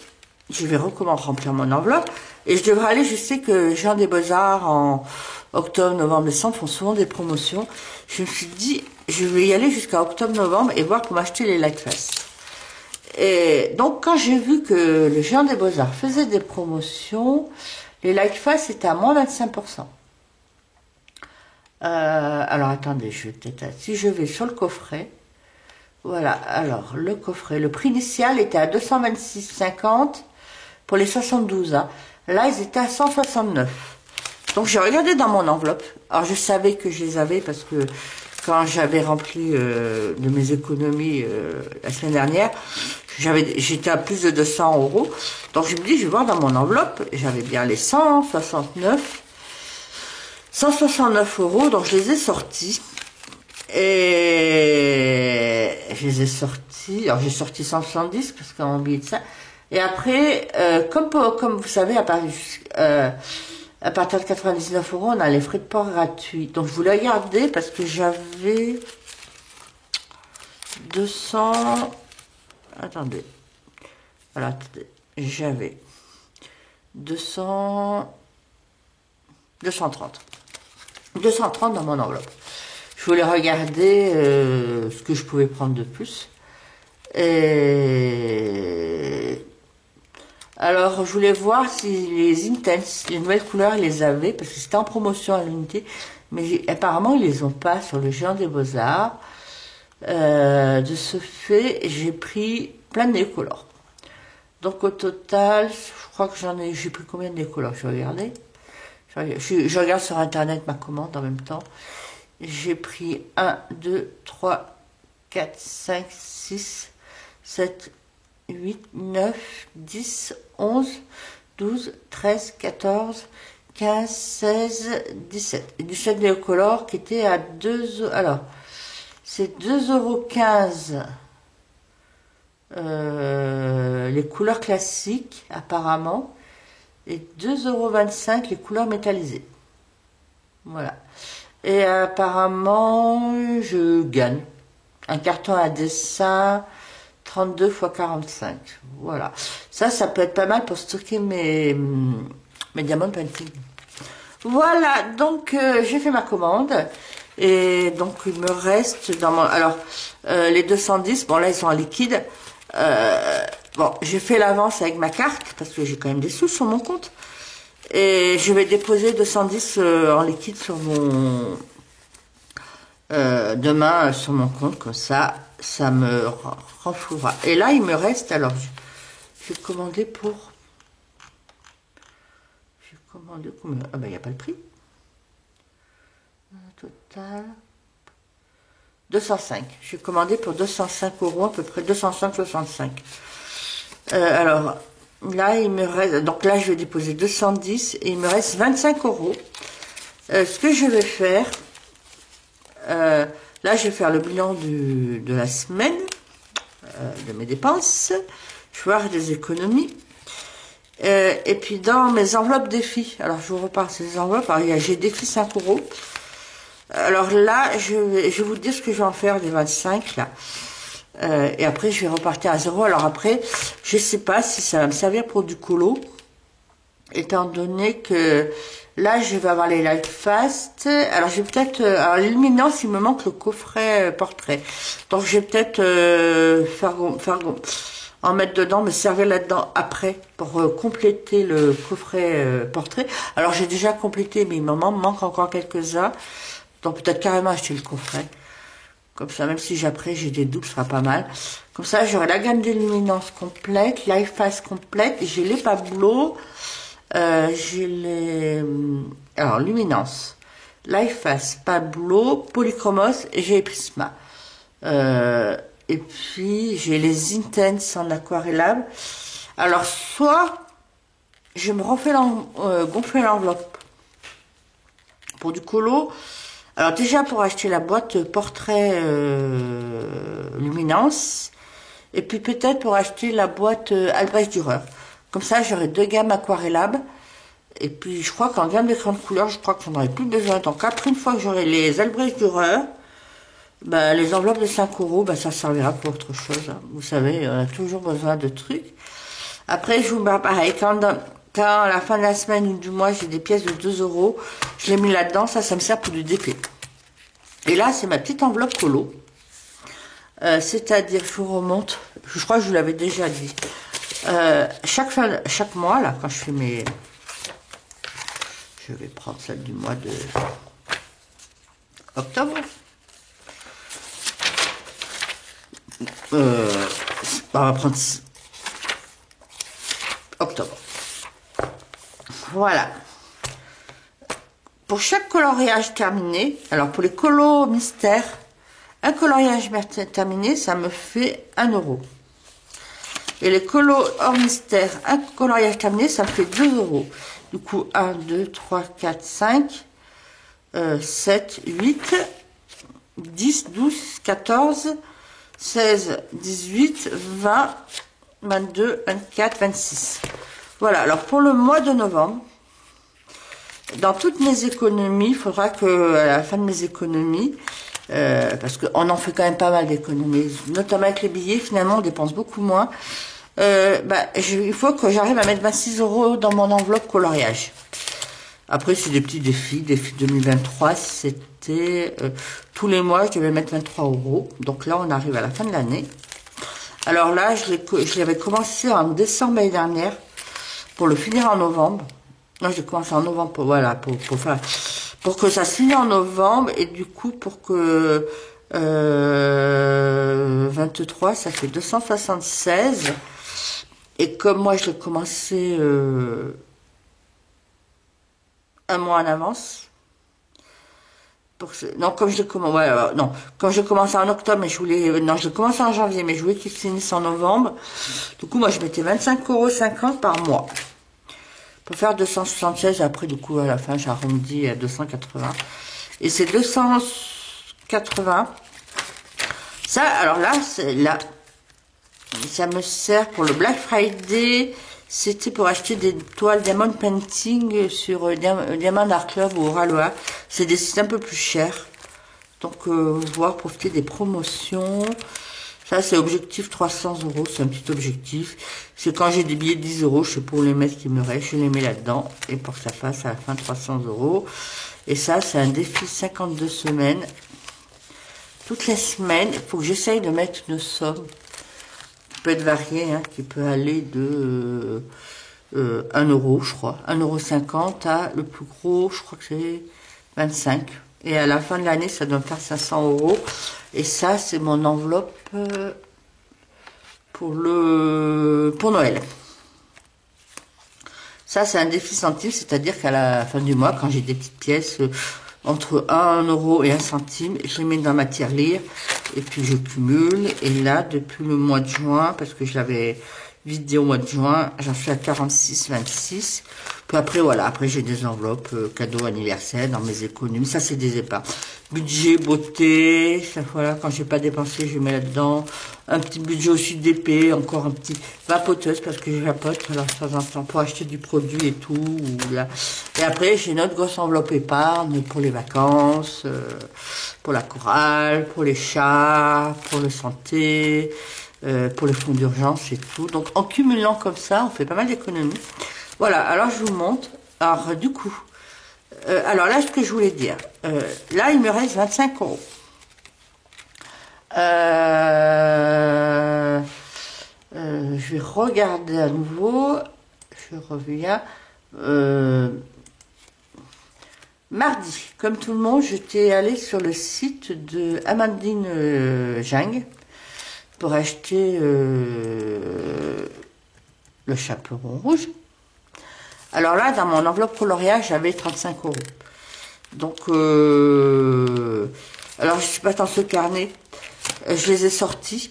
je vais remplir mon enveloppe. Et je devrais aller, je sais que Jean des Beaux-Arts, en octobre, novembre, décembre, font souvent des promotions. Je me suis dit, je vais y aller jusqu'à octobre, novembre et voir pour m'acheter les Lightfast. Et donc, quand j'ai vu que le Géant des Beaux-Arts faisait des promotions, les Lightfast étaient à moins 25%. Alors, attendez, si je vais sur le coffret, voilà, alors, le coffret, le prix initial était à 226,50 pour les 72, hein. Là, ils étaient à 169. Donc, j'ai regardé dans mon enveloppe. Alors, je savais que je les avais parce que quand j'avais rempli de mes économies la semaine dernière, j'étais à plus de 200 euros. Donc, je me dis, je vais voir dans mon enveloppe. J'avais bien les 169 euros. Donc, je les ai sortis. Et je les ai sortis. Alors, j'ai sorti 170 parce qu'on a oublié de ça. Et après, comme vous savez, à partir de 99 euros, on a les frais de port gratuits. Donc, je voulais regarder parce que j'avais 200... Attendez. Voilà, attendez. J'avais 230 dans mon enveloppe. Je voulais regarder ce que je pouvais prendre de plus. Et... Alors, je voulais voir si les Intense, les nouvelles couleurs, ils les avaient, parce que c'était en promotion à l'unité, mais apparemment, ils les ont pas sur le Géant des Beaux-Arts. De ce fait, j'ai pris plein de décolores. Donc, au total, je crois que j'ai pris combien de décolores? Je vais regarder. Je regarde sur Internet ma commande en même temps. J'ai pris 1, 2, 3, 4, 5, 6, 7, 8, 9, 10, 11, 12, 13, 14, 15, 16, 17. Et 17 décolores qui étaient à 2 euros. Alors, c'est 2,15 € les couleurs classiques, apparemment, et 2,25 € les couleurs métallisées. Voilà. Et apparemment, je gagne un carton à dessin 32 x 45. Voilà. Ça peut être pas mal pour stocker mes diamants painting. Voilà, donc j'ai fait ma commande. Et donc il me reste dans mon... Alors les 210, bon là ils sont en liquide. Bon, j'ai fait l'avance avec ma carte parce que j'ai quand même des sous sur mon compte. Et je vais déposer 210 en liquide sur mon... demain sur mon compte, comme ça me renflouera. Et là il me reste, alors j'ai commandé pour... J'ai commandé combien? Ah ben il n'y a pas le prix. Total 205. J'ai commandé pour 205 euros, à peu près 205,65. Alors là il me reste, donc là je vais déposer 210 et il me reste 25 euros. Ce que je vais faire, là je vais faire le bilan de la semaine, de mes dépenses. Je vais voir des économies. Et puis dans mes enveloppes défis, alors je vous repars ces enveloppes. Alors j'ai défi 5 euros. Alors là, je vais vous dire ce que je vais en faire des 25 là. Et après, je vais repartir à zéro. Alors après, je sais pas si ça va me servir pour du colo, étant donné que là, je vais avoir les Light Fast. Alors j'ai peut-être, alors l'illuminance, il me manque le coffret portrait. Donc je vais peut-être en mettre dedans, me servir là-dedans après pour compléter le coffret portrait. Alors j'ai déjà complété, mais il me manque encore quelques-uns. Donc peut-être carrément acheter le coffret. Comme ça, même si après j'ai des doubles, ce sera pas mal. Comme ça, j'aurai la gamme d'illuminance complète, Life Fast complète. J'ai les Pablo. J'ai les... Alors, luminance. Life Fast, Pablo, Polychromos et j'ai les Prisma. Et puis, j'ai les Intense en aquarellable. Alors, soit je me refais gonfler l'enveloppe pour du colo. Alors déjà pour acheter la boîte portrait luminance et puis peut-être pour acheter la boîte Albrecht Dürer. Comme ça j'aurai deux gammes aquarellables et puis je crois qu'en gamme d'écran de couleur je crois que j'en aurai plus besoin. Donc après une fois que j'aurai les Albrecht Dürer, ben, les enveloppes de 5 euros, ben, ça servira pour autre chose. Hein. Vous savez, on a toujours besoin de trucs. Après je vous mets pareil quand à la fin de la semaine ou du mois, j'ai des pièces de 2 euros, je les mets là-dedans, ça me sert pour du DP. Et là, c'est ma petite enveloppe colo. C'est-à-dire, je vous remonte, je crois que je vous l'avais déjà dit. Chaque mois, là, quand je fais mes... Je vais prendre celle du mois de octobre. On va prendre octobre. Voilà. Pour chaque coloriage terminé, alors pour les colos mystères, un coloriage terminé, ça me fait 1 euro. Et les colos hors mystère, un coloriage terminé, ça me fait 2 euros. Du coup, 1, 2, 3, 4, 5, 7, 8, 10, 12, 14, 16, 18, 20, 22, 24, 26. Voilà, alors pour le mois de novembre, dans toutes mes économies, il faudra que, à la fin de mes économies, parce qu'on en fait quand même pas mal d'économies, notamment avec les billets, finalement on dépense beaucoup moins, il faut que j'arrive à mettre 26 euros dans mon enveloppe coloriage. Après c'est des petits défis 2023, c'était tous les mois je devais mettre 23 euros, donc là on arrive à la fin de l'année. Alors là je l'avais commencé en décembre l'année dernière, pour le finir en novembre. Non, j'ai commencé en novembre pour, voilà, pour que ça se finisse en novembre et du coup pour que 23 ça fait 276 et comme moi je l'ai commencé un mois en avance. Non, comme je l'ai commencé, ouais, non, quand je commençais en octobre, mais je voulais, non, je l'ai commencé en janvier, mais je voulais qu'il finisse en novembre. Du coup, moi, je mettais 25,50 € par mois. Pour faire 276, après, du coup, à la fin, j'arrondis à 280. Et c'est 280. Ça, alors là, ça me sert pour le Black Friday. C'était pour acheter des toiles Diamond Painting sur Diamond Art Club ou Ralois. C'est des sites un peu plus chers. Donc, voir profiter des promotions. Ça, c'est objectif 300 €. C'est un petit objectif. C'est quand j'ai des billets de 10 €, je sais pour les mettre qui me restent, je les mets là-dedans. Et pour que ça fasse à la fin 300 €. Et ça, c'est un défi 52 semaines. Toutes les semaines, il faut que j'essaye de mettre une somme qui peut être variée, hein, qui peut aller de 1 euro, je crois, 1,50 € à le plus gros, je crois que c'est 25. Et à la fin de l'année, ça doit me faire 500 €. Et ça, c'est mon enveloppe pour Noël. Ça, c'est un défi centime, c'est-à-dire qu'à la fin du mois, quand j'ai des petites pièces entre 1 € et 1 centime, je les mets dans ma tirelire et puis je cumule. Et là, depuis le mois de juin, parce que je l'avais vidé au mois de juin, j'en suis à 46,26. Puis après, voilà, après j'ai des enveloppes cadeaux anniversaire dans mes économies. Ça, c'est des épargnes. Budget, beauté, ça, voilà, quand j'ai pas dépensé, je mets là-dedans. Un petit budget aussi d'épée, encore un petit vapoteuse, parce que je vapote alors, de temps en temps pour acheter du produit et tout. Ou là. Et après, j'ai une autre grosse enveloppe épargne pour les vacances, pour la chorale, pour les chats, pour le santé, pour les fonds d'urgence et tout. Donc, en cumulant comme ça, on fait pas mal d'économies. Voilà, alors je vous montre. Alors, du coup, alors là, ce que je voulais dire, là, il me reste 25 €. Je vais regarder à nouveau. Je reviens. Mardi, comme tout le monde, j'étais allée sur le site de Amandine Jing pour acheter le chaperon rouge. Alors là, dans mon enveloppe coloriage, j'avais 35 €. Donc, alors je suis pas dans ce carnet. Je les ai sortis.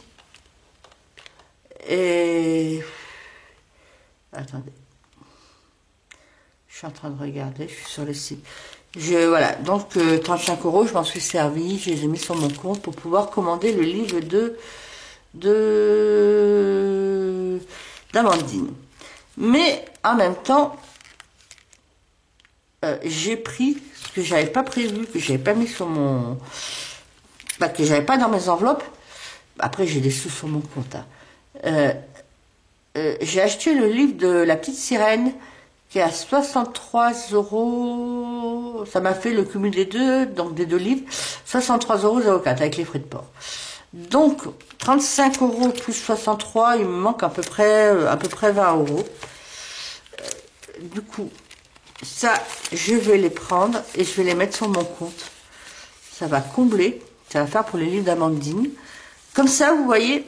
Et... Attendez. Je suis en train de regarder, je suis sur le site. Voilà, donc 35 €, je m'en suis servi, je les ai mis sur mon compte pour pouvoir commander le livre d'Amandine. Mais en même temps, j'ai pris ce que j'avais pas prévu, que j'avais pas mis sur mon... Bah, que j'avais pas dans mes enveloppes. Après, j'ai des sous sur mon compte. Hein. J'ai acheté le livre de La Petite Sirène, qui est à 63 €. Ça m'a fait le cumul des deux, donc des deux livres, 63,04 € avec les frais de port. Donc, 35 € plus 63, il me manque à peu près 20 €. Du coup, ça, je vais les prendre et je vais les mettre sur mon compte. Ça va combler, ça va faire pour les livres d'Amandine. Comme ça, vous voyez,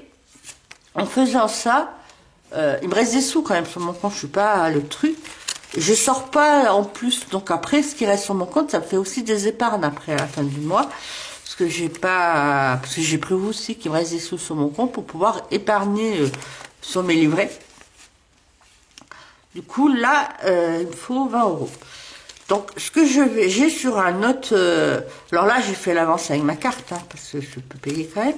en faisant ça, il me reste des sous quand même sur mon compte, je suis pas le truc. Je sors pas en plus, donc après, ce qui reste sur mon compte, ça me fait aussi des épargnes après à la fin du mois. Parce que j'ai prévu aussi qu'il me reste des sous sur mon compte pour pouvoir épargner sur mes livrets. Du coup, là, il me faut 20 €. Donc, ce que j'ai sur un autre... alors là, j'ai fait l'avance avec ma carte, hein, parce que je peux payer quand même.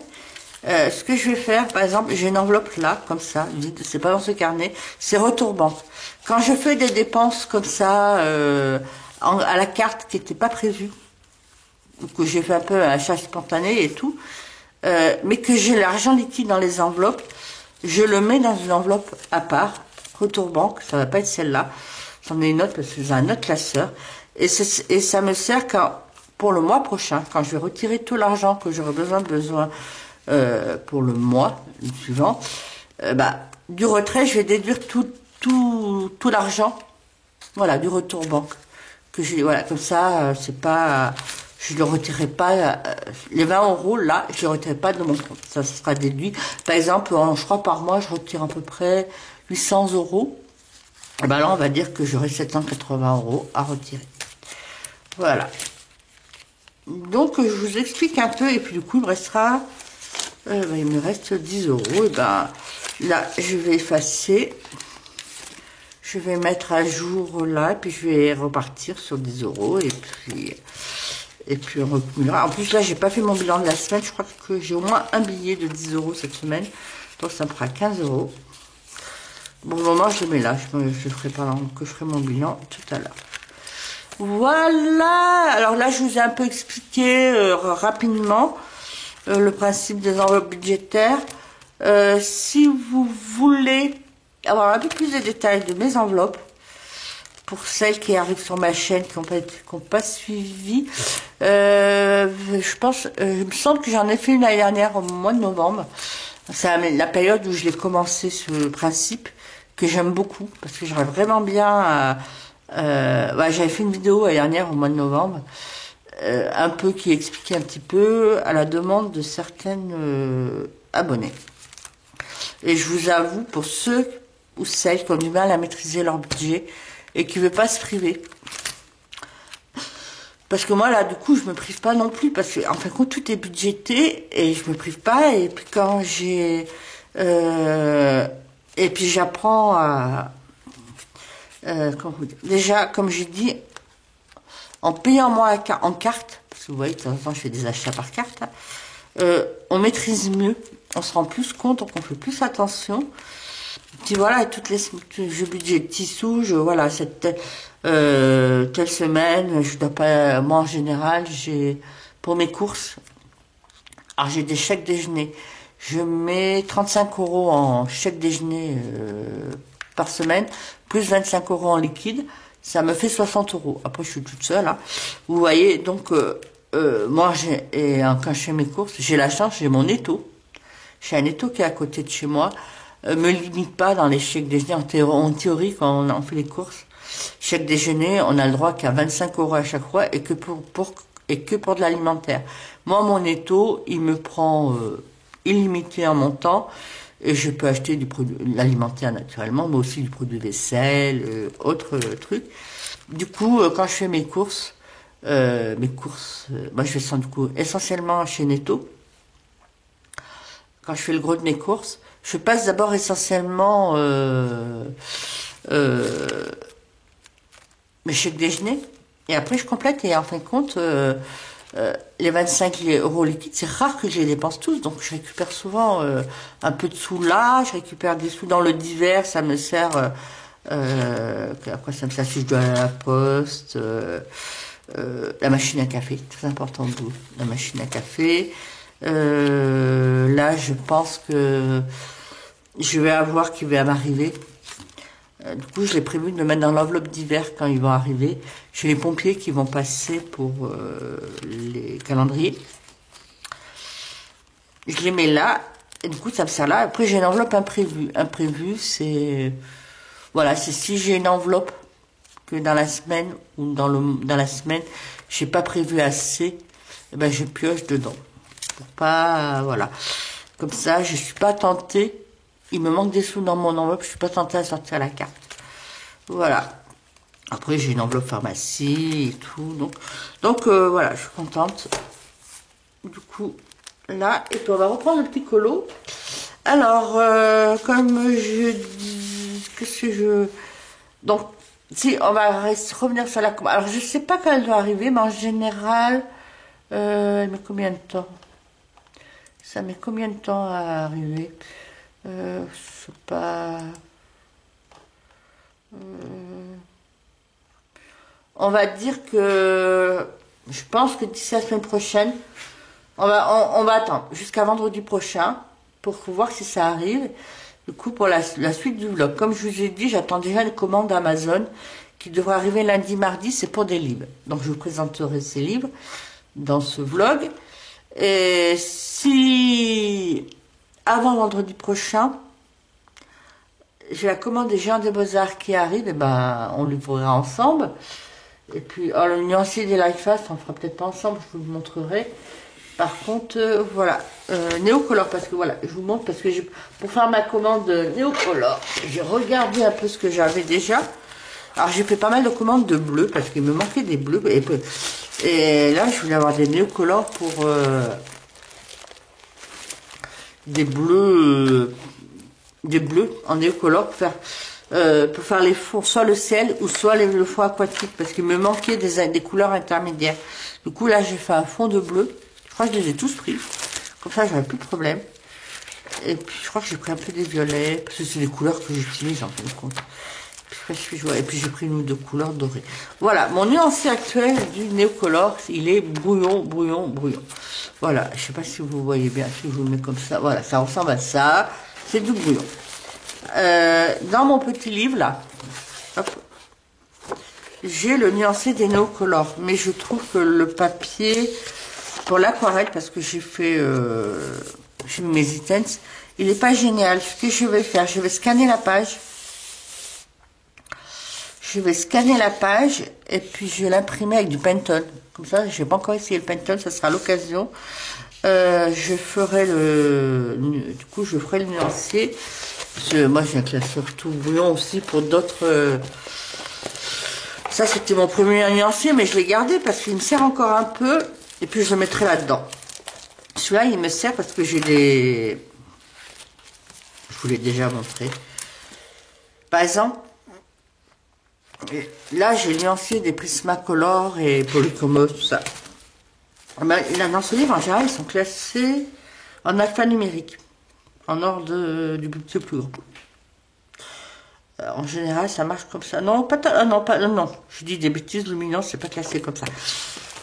Ce que je vais faire, par exemple, j'ai une enveloppe là, comme ça, vide, c'est pas dans ce carnet, c'est retour banque. Quand je fais des dépenses comme ça, à la carte qui n'était pas prévue, ou que j'ai fait un peu un achat spontané et tout, mais que j'ai l'argent liquide dans les enveloppes, je le mets dans une enveloppe à part, retour banque, ça va pas être celle-là, j'en ai une autre parce que j'ai un autre classeur, et ça me sert pour le mois prochain, quand je vais retirer tout l'argent que j'aurai besoin pour le mois suivant, du retrait, je vais déduire tout l'argent, voilà, du retour banque que j'ai, voilà, comme ça, c'est pas, je le retirerai pas, les 20 € là, je le retirerai pas de mon compte, ça sera déduit. Par exemple, je crois par mois, je retire à peu près 800 €. Et ben là, on va dire que j'aurai 780 € à retirer. Voilà. Donc, je vous explique un peu, et puis du coup, il me restera, il me reste 10 €. Et ben, là, je vais effacer. Je vais mettre à jour là, et puis je vais repartir sur 10 €, et puis on recumulera. En plus, là, j'ai pas fait mon bilan de la semaine. Je crois que j'ai au moins un billet de 10 € cette semaine. Donc, ça me fera 15 €. Bon, au moment, je le mets là. Je ferai pendant que je ferai mon bilan tout à l'heure. Voilà. Alors là, je vous ai un peu expliqué rapidement le principe des enveloppes budgétaires. Si vous voulez avoir un peu plus de détails de mes enveloppes, pour celles qui arrivent sur ma chaîne, qui n'ont pas suivi, je pense, il me semble que j'en ai fait une l'année dernière au mois de novembre. C'est la période où je l'ai commencé ce principe, que j'aime beaucoup, parce que j'aurais vraiment bien... j'avais fait une vidéo l'année dernière au mois de novembre, un peu qui expliquait un petit peu à la demande de certaines abonnés. Et je vous avoue, pour ceux ou celles qui ont du mal à maîtriser leur budget et qui ne veulent pas se priver, parce que moi, là, du coup, je me prive pas non plus, parce que, en fin de compte, tout est budgété, et je me prive pas, et puis quand j'ai... et puis j'apprends à... comment vous dire, déjà, comme j'ai dit, en payant moi en carte, parce que vous voyez, de temps en temps, je fais des achats par carte, on maîtrise mieux, on se rend plus compte, donc on fait plus attention. Puis voilà, je budgète sous, voilà, telle semaine, je dois pas, moi en général, pour mes courses, alors j'ai des chèques déjeuner, je mets 35 € en chèque déjeuner par semaine, plus 25 € en liquide, ça me fait 60 €. Après, je suis toute seule, hein. Vous voyez, donc, moi, quand je fais mes courses, j'ai la chance, j'ai mon étau. J'ai un étau qui est à côté de chez moi. Me limite pas dans les chèques déjeuner. En théorie, quand on fait les courses, chèque déjeuner, on a le droit qu'à 25 € à chaque fois et que pour de l'alimentaire. Moi, mon étau, il me prend illimité en montant et je peux acheter du produit l'alimentaire naturellement, mais aussi du produit vaisselle, autres trucs. Du coup, quand je fais mes courses, moi je fais ça du coup essentiellement chez Netto. Quand je fais le gros de mes courses, je passe d'abord essentiellement mes chèques déjeuner et après je complète et en fin de compte les 25 € liquides, c'est rare que je les dépense tous, donc je récupère souvent un peu de sous là, je récupère des sous dans le divers, ça me sert après ça me sert si je dois aller à la poste, la machine à café, très important d'où la machine à café. Là, je pense que je vais avoir qui va m'arriver. Du coup, je l'ai prévu de le mettre dans l'enveloppe d'hiver quand ils vont arriver. Chez les pompiers qui vont passer pour les calendriers. Je les mets là. Et du coup, ça me sert là. Après, j'ai une enveloppe imprévue. Imprévue, c'est... Voilà, c'est si j'ai une enveloppe que dans la semaine ou dans la semaine, j'ai pas prévu assez, eh ben, je pioche dedans. Pour pas, voilà. Comme ça, je suis pas tentée. Il me manque des sous dans mon enveloppe, je suis pas tentée à sortir la carte. Voilà. Après, j'ai une enveloppe pharmacie et tout. Donc voilà, je suis contente. Du coup, là, et puis on va reprendre le petit colo. Alors, comme je dis, qu'est-ce que je... Donc, si, on va revenir sur la commande. Alors, je sais pas quand elle doit arriver, mais en général, elle met combien de temps? Ça met combien de temps à arriver? Je sais pas... on va dire que... Je pense que d'ici la semaine prochaine, on va attendre jusqu'à vendredi prochain pour voir si ça arrive. Du coup, pour la suite du vlog, comme je vous ai dit, j'attends déjà une commande Amazon qui devrait arriver lundi, mardi, c'est pour des livres. Donc, je vous présenterai ces livres dans ce vlog. Et si, avant vendredi prochain, j'ai la commande des Géants des Beaux-Arts qui arrive, et ben, on livrera ensemble. Et puis, le nuancier des Life Fast, on fera peut-être pas ensemble, je vous le montrerai. Par contre, voilà, Néocolor, parce que voilà, je vous montre, parce que pour faire ma commande Néocolor, j'ai regardé un peu ce que j'avais déjà. Alors, j'ai fait pas mal de commandes de bleus, parce qu'il me manquait des bleus. Et là, je voulais avoir des Néocolor pour des bleus en Néocolor pour faire les fonds, soit le ciel ou soit le fond aquatique, parce qu'il me manquait des couleurs intermédiaires. Du coup, là, j'ai fait un fond de bleu. Je crois que je les ai tous pris. Comme ça, j'aurai plus de problème. Et puis, je crois que j'ai pris un peu des violets, parce que c'est des couleurs que j'utilise, en fin de compte. Et puis, j'ai pris une ou deux couleurs dorées. Voilà, mon nuancier actuel du Néocolor, il est brouillon, brouillon, brouillon. Voilà, je sais pas si vous voyez bien, si je vous le mets comme ça. Voilà, ça ressemble à ça. C'est du brouillon. Dans mon petit livre, là, hop, j'ai le nuancier des Neocolor, mais je trouve que le papier pour l'aquarelle, parce que j'ai mis mes items, il n'est pas génial. Ce que je vais faire, je vais scanner la page. Je vais scanner la page et puis je vais l'imprimer avec du Pantone. Comme ça, je n'ai pas encore essayé le Pantone, ça sera l'occasion. Je ferai du coup, je ferai le nuancier. Moi, j'ai un classeur tout bouillon aussi pour d'autres. Ça, c'était mon premier nuancier, mais je l'ai gardé parce qu'il me sert encore un peu. Et puis, je le mettrai là-dedans. Celui-là, il me sert parce que j'ai des... Je vous l'ai déjà montré. Par exemple, là, j'ai nuancié des Prismacolor et Polychromos, tout ça. Ben, dans ce livre, en général, ils sont classés en alphanumérique, en ordre du petit au plus grand. En général, ça marche comme ça. Non, non, je dis des bêtises, luminance, c'est pas classé comme ça.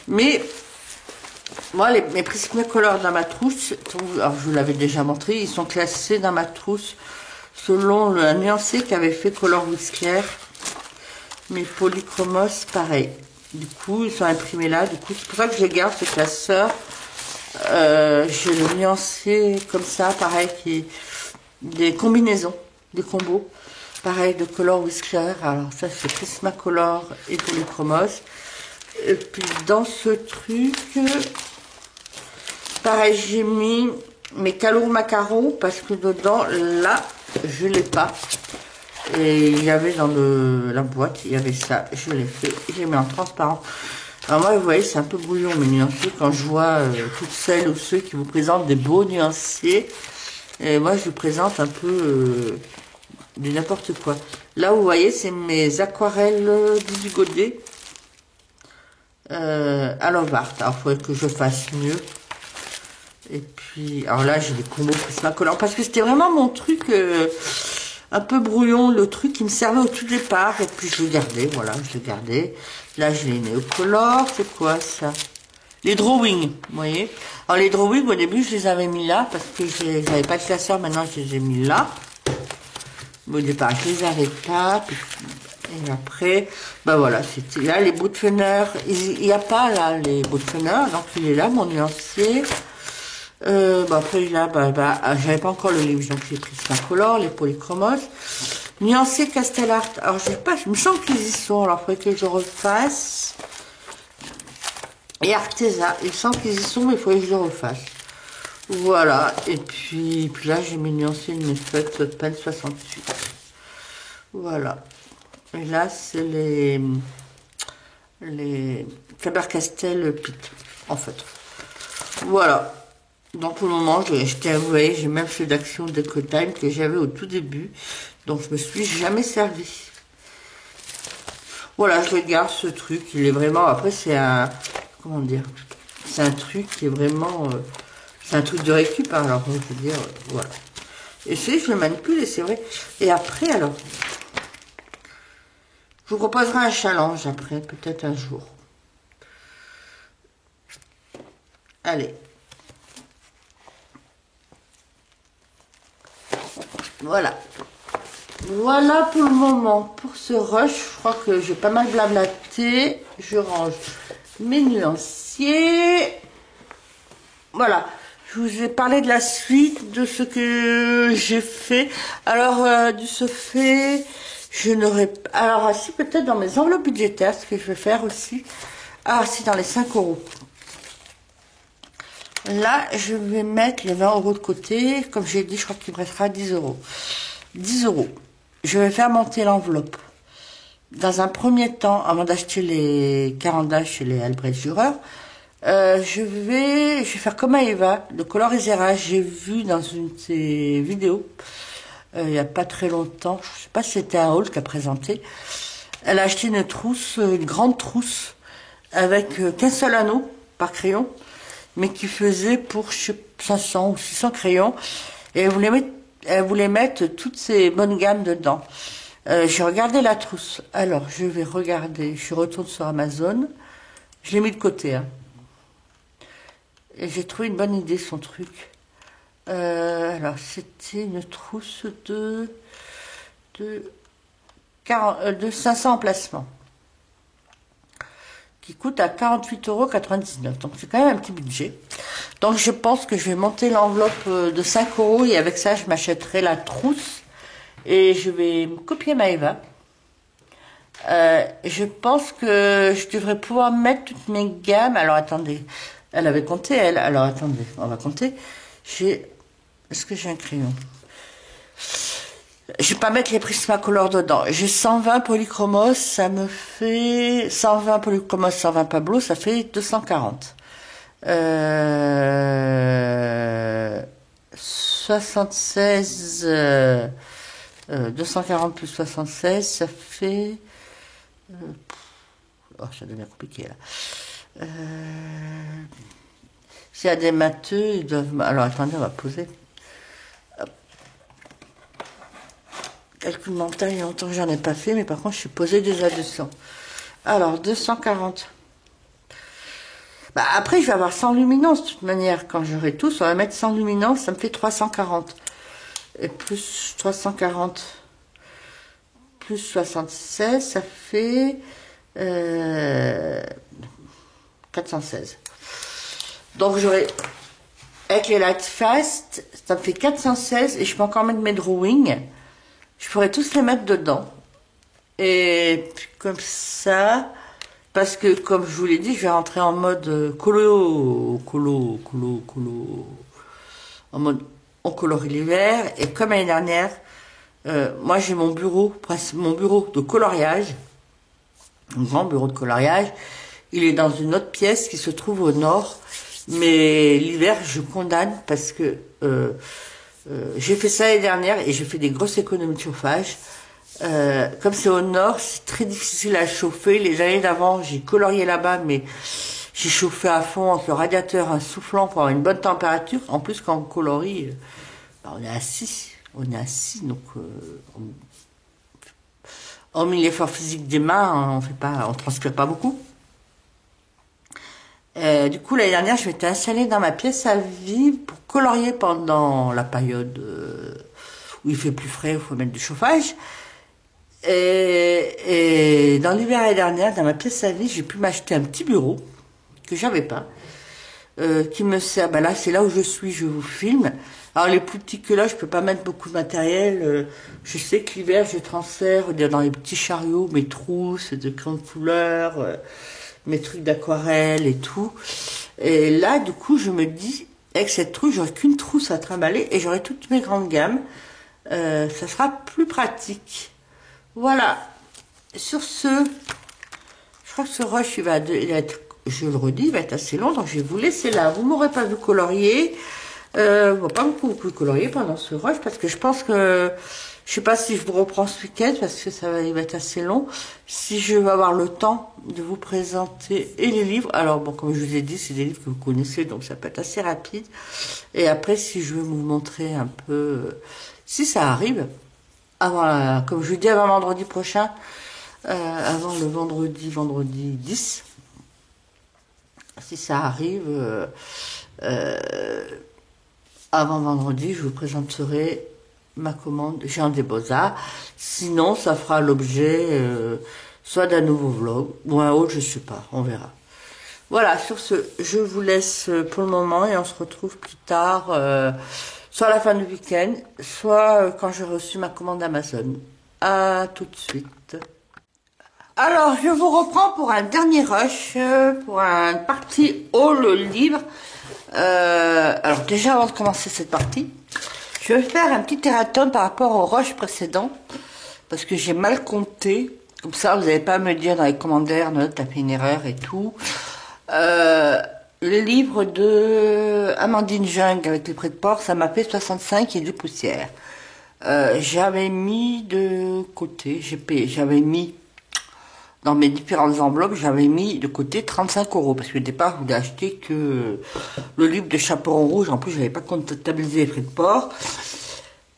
Mais, moi, mes Prismacolor dans ma trousse, alors je vous l'avais déjà montré, ils sont classés dans ma trousse selon le nuancier qu'avait fait Color Whisker. Mes Polychromos, pareil. Du coup, ils sont imprimés là. Du coup, c'est pour ça que je les garde, ce classeur. J'ai le nuancier comme ça, pareil, qui des combinaisons, des combos. Pareil, de Color Whisker. Alors ça, c'est Prismacolor et Polychromos. Et puis, dans ce truc, pareil, j'ai mis mes Calour Macaron parce que dedans, là, je l'ai pas. Et il y avait dans la boîte, il y avait ça. Je l'ai fait, j'ai mis en transparent. Alors moi, vous voyez, c'est un peu brouillon mes nuanciers. Quand je vois toutes celles ou ceux qui vous présentent des beaux nuanciers, et moi, je vous présente un peu du n'importe quoi. Là, vous voyez, c'est mes aquarelles du Godet à Love Art. Alors, il faudrait que je fasse mieux. Et puis, alors là, j'ai des combos Prismacolor parce que c'était vraiment mon truc un peu brouillon, le truc qui me servait au tout départ. Et puis, je le gardais, voilà, je le gardais. Là, j'ai les Neocolor. C'est quoi ça? Les drawings, vous voyez. Alors, les drawings, au début, je les avais mis là parce que j'avais pas de classeur. Maintenant, je les ai mis là. Au départ, je les avais pas. Et après, ben voilà, c'était là, les bouts de fenêtre. Il n'y a pas là, les bouts de fenêtre. Donc, il est là, mon nuancier. Après, là, j'avais pas encore le livre, donc j'ai pris Prismacolor, les Polychromos. Nuancier Castellart. Alors, je sais pas, je me sens qu'ils y sont, alors il faudrait que je refasse. Et Arteza, il me semble qu'ils y sont, mais il faudrait que je le refasse. Voilà, et puis là, j'ai mis nuancier de mes fêtes Pen 68. Voilà. Et là, c'est les Faber-Castell Pitt, en fait. Voilà. Donc pour le moment, je t'ai avoué, j'ai même fait d'action DecoTime que j'avais au tout début. Donc je me suis jamais servi. Voilà, je regarde ce truc. Il est vraiment... Après, c'est un... Comment dire? C'est un truc qui est vraiment... c'est un truc de récup, hein, alors je veux dire... voilà. Et je le manipule et c'est vrai. Et après, alors... Je vous proposerai un challenge après, peut-être un jour. Allez. Voilà. Voilà pour le moment. Pour ce rush, je crois que j'ai pas mal blablaté. Je range mes nuanciers. Voilà. Je vous ai parlé de la suite, de ce que j'ai fait. Alors, du ce fait, je n'aurais... Alors, si peut-être dans mes enveloppes budgétaires, ce que je vais faire aussi. Ah, si, dans les 5 euros. Là, je vais mettre les 20 euros de côté. Comme j'ai dit, je crois qu'il me restera 10 euros. 10 euros. Je vais faire monter l'enveloppe. Dans un premier temps, avant d'acheter les 40 dash chez les Albrecht Dürer, je vais faire comme Eva, de Color Isera. J'ai vu dans une de ses vidéos, il n'y a pas très longtemps, je ne sais pas si c'était un haul qu'elle a présenté. Elle a acheté une trousse, une grande trousse, avec qu'un seul anneau par crayon, mais qui faisait pour 500 ou 600 crayons. Et elle voulait mettre toutes ces bonnes gammes dedans. J'ai regardé la trousse. Alors, je vais regarder. Je retourne sur Amazon. Je l'ai mis de côté. Hein. Et j'ai trouvé une bonne idée, son truc. Alors, c'était une trousse de 500 emplacements. qui coûte à 48,99 €. Donc c'est quand même un petit budget. Donc je pense que je vais monter l'enveloppe de 5 € et avec ça je m'achèterai la trousse et je vais me copier Maëva. Je pense que je devrais pouvoir mettre toutes mes gammes. Alors attendez, elle avait compté elle. Alors attendez, on va compter. Est-ce que j'ai un crayon? Je vais pas mettre les Prismacolor dedans. J'ai 120 polychromos, ça me fait 120 polychromos, 120 Pablo, ça fait 240. 76, 240 plus 76, ça fait... oh, ça devient compliqué là. S'il y a des matheux, ils doivent... Alors attendez, on va poser. Calcul mental, il y a longtemps que j'en ai pas fait, mais par contre, je suis posée déjà 200. Alors, 240. Bah, après, je vais avoir 100 luminance, de toute manière. Quand j'aurai tout, on va mettre 100 luminance, ça me fait 340. Et plus 340, plus 76, ça fait 416. Donc, j'aurai, avec les light fast, ça me fait 416, et je peux encore mettre mes drawings. Je pourrais tous les mettre dedans. Et puis comme ça, parce que comme je vous l'ai dit, je vais rentrer en mode colo, en mode on colorie l'hiver. Et comme l'année dernière, moi j'ai mon bureau de coloriage, un grand bureau de coloriage. Il est dans une autre pièce qui se trouve au nord. Mais l'hiver, je condamne parce que j'ai fait ça l'année dernière et j'ai fait des grosses économies de chauffage. Comme c'est au nord, c'est très difficile à chauffer. Les années d'avant, j'ai colorié là-bas, mais j'ai chauffé à fond avec le radiateur, un soufflant pour avoir une bonne température. En plus, quand on colorie, on est assis. Donc, hormis l'effort physique des mains, on transpire pas beaucoup. Du coup, l'année dernière, je m'étais installée dans ma pièce à vivre pour colorier pendant la période où il fait plus frais, où il faut mettre du chauffage. Et dans l'hiver l'année dernière, dans ma pièce à vivre, j'ai pu m'acheter un petit bureau que j'avais pas, qui me sert. Ben là, c'est là où je suis, je vous filme. Alors les plus petits que là, je peux pas mettre beaucoup de matériel. Je sais que l'hiver, je transfère dans les petits chariots mes trousses de grandes couleurs. Mes trucs d'aquarelle et tout. Et là, du coup, je me dis, avec cette trousse, j'aurai qu'une trousse à trimballer et j'aurai toutes mes grandes gammes. Ça sera plus pratique. Voilà. Sur ce, je crois que ce rush, il va être, je le redis, il va être assez long, donc je vais vous laisser là. Vous m'aurez pas vu colorier. On va pas beaucoup colorier pendant ce rush parce que je pense que je sais pas si je vous reprends ce week-end parce que il va être assez long. Si je vais avoir le temps de vous présenter et les livres. Alors bon, comme je vous ai dit, c'est des livres que vous connaissez, donc ça peut être assez rapide. Et après, si je veux vous montrer un peu, si ça arrive, avant, comme je vous dis, avant vendredi prochain, avant le vendredi 10, si ça arrive, avant vendredi, je vous présenterai ma commande Jean des Beaux-Arts. Sinon, ça fera l'objet soit d'un nouveau vlog ou un autre, je sais pas, on verra. Voilà, sur ce, je vous laisse pour le moment et on se retrouve plus tard, soit à la fin du week-end, soit quand j'ai reçu ma commande Amazon. À tout de suite. Alors, je vous reprends pour un dernier rush, pour un partie haul livre. Alors déjà, avant de commencer cette partie, je vais faire un petit erratum par rapport au rush précédent, parce que j'ai mal compté. Comme ça, vous n'allez pas à me dire dans les commentaires, non, t'as fait une erreur et tout. Le livre de Amandine Jung avec les prix de port, ça m'a fait 65 et du poussière. J'avais mis de côté, j'avais mis dans mes différentes enveloppes, j'avais mis de côté 35 €, parce que au départ, je voulais acheter que le livre de Chaperon Rouge. En plus, j'avais pas comptabilisé les frais de port.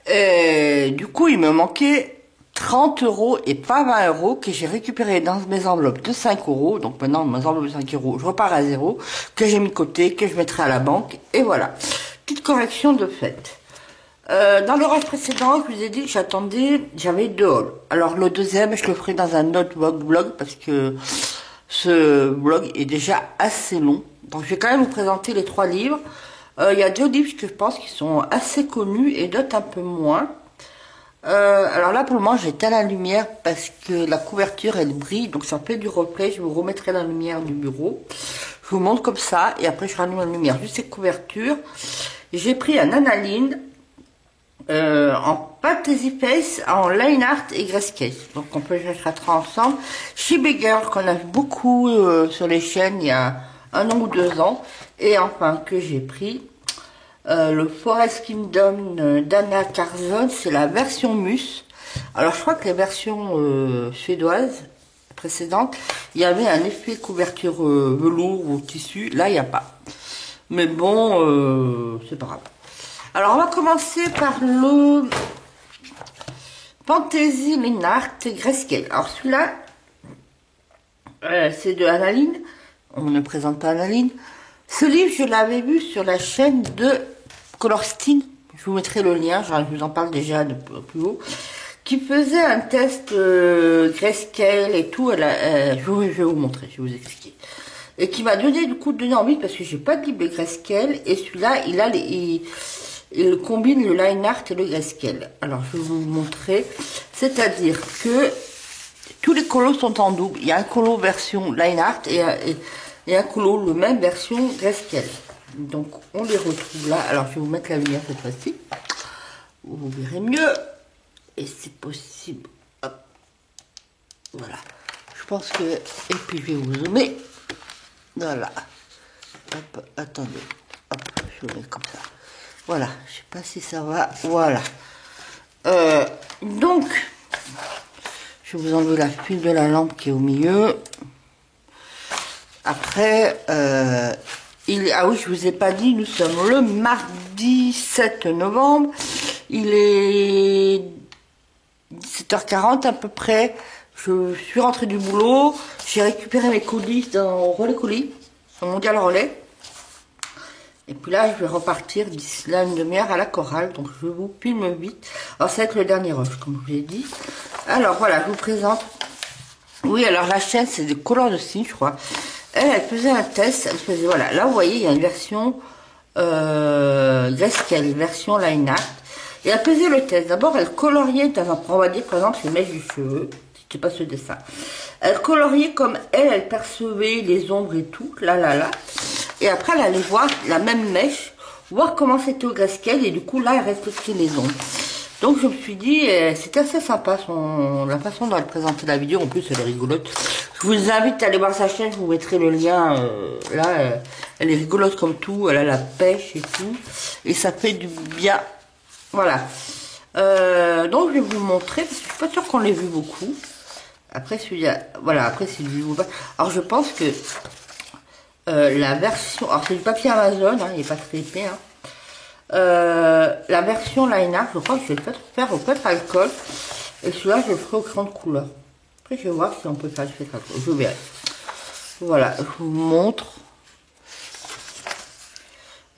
Et du coup, il me manquait 30 € et pas 20 € que j'ai récupéré dans mes enveloppes de 5 €. Donc maintenant, mes enveloppes de 5 €, je repars à zéro, que j'ai mis de côté, que je mettrai à la banque. Et voilà. Petite correction de fait. Dans le rush précédent, je vous ai dit que j'avais 2 hauls. Alors le deuxième, je le ferai dans un autre vlog parce que Ce blog est déjà assez long. Donc je vais quand même vous présenter les 3 livres. Il y a 2 livres que je pense qui sont assez connus et d'autres un peu moins. Alors là pour le moment j'éteins la lumière parce que la couverture elle brille, donc ça fait du replay. Je vous remettrai la lumière du bureau. Je vous montre comme ça et après je rallume la lumière. Juste ces couvertures. J'ai pris un analine en Fantasy Face, en line art et grayscale. Donc on peut les mettre ensemble. Chez Beggar qu'on a vu beaucoup sur les chaînes il y a 1 an ou 2 ans. Et enfin que j'ai pris le Forest Kingdom d'Anna Carson, c'est la version Mus. Alors je crois que les versions suédoises précédentes, il y avait un effet couverture velours ou tissu. Là il n'y a pas. Mais bon, c'est pas grave. Alors on va commencer par le Fantasy Line Art Grayscale. Alors celui-là, c'est de Analine. On ne présente pas Analine. Ce livre, je l'avais vu sur la chaîne de Colorstein. Je vous mettrai le lien, je vous en parle déjà de plus haut. Qui faisait un test grayscale et tout. Je vais vous montrer, je vais vous expliquer. Et qui m'a donné du coup donné envie parce que j'ai pas de livre de grayscale. Et celui-là, il combine le line art et le grayscale. Alors je vais vous montrer. C'est-à-dire que tous les colos sont en double. Il y a un colo version line art et un colo le même version grayscale. Donc on les retrouve là. Alors je vais vous mettre la lumière cette fois-ci. Vous verrez mieux. Et c'est possible. Hop. Voilà. Je pense que... Et puis je vais vous zoomer. Voilà. Hop, attendez. Hop, je vous mets comme ça. Voilà. Je sais pas si ça va. Voilà. Donc, je vais vous enlever la file de la lampe qui est au milieu. Après, ah oui, je vous ai pas dit, nous sommes le mardi 7 novembre. Il est 17h40 à peu près. Je suis rentrée du boulot. J'ai récupéré mes colis dans Relais Colis, sur Mondial Relais. Et puis là, je vais repartir d'ici là 1 demi-heure à la chorale. Donc je vous filme vite. Alors ça va être le dernier rush, comme je vous ai dit. Alors voilà, je vous présente. Oui, alors la chaîne, c'est de Color de Signe, je crois. Elle faisait un test. Elle faisait, voilà, là vous voyez, il y a une version grayscale, version line art. Et elle faisait le test. D'abord, elle coloriait, on va dire par exemple les mèches du cheveu. C'était pas ce dessin. Elle coloriait comme elle percevait les ombres et tout, là. Et après, elle allait voir la même mèche, voir comment c'était au grayscale. Et du coup, là, elle respectait les ombres. Donc, je me suis dit, c'était assez sympa la façon dont elle présentait la vidéo. En plus, elle est rigolote. Je vous invite à aller voir sa chaîne. Je vous mettrai le lien. Là, elle est rigolote comme tout. Elle a la pêche et tout. Et ça fait du bien. Voilà. Donc, je vais vous montrer. Parce que je suis pas sûre qu'on l'ait vu beaucoup. Après, celui-là. Voilà, après, c'est du... Alors, je pense que la version... Alors, c'est du papier Amazon. Hein, il n'est pas très épais. Hein. La version line art, je crois que je vais le faire au feutre alcool. Et celui-là, je le ferai au crayon de couleur. Après, je vais voir si on peut faire du feutre alcool. Je verrai. Voilà, je vous montre.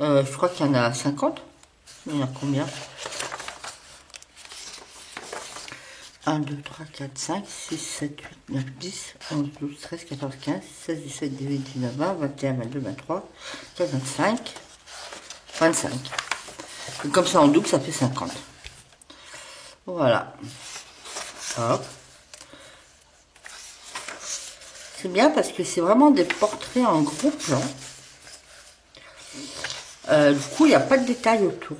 Je crois qu'il y en a 50. Il y en a combien? 1, 2, 3, 4, 5, 6, 7, 8, 9, 10, 11, 12, 13, 14, 15, 16, 17, 18, 19, 20, 21, 22, 23, 24, 25, 25. Et comme ça en double, ça fait 50. Voilà. Hop. C'est bien parce que c'est vraiment des portraits en gros plan. Du coup, il n'y a pas de détails autour.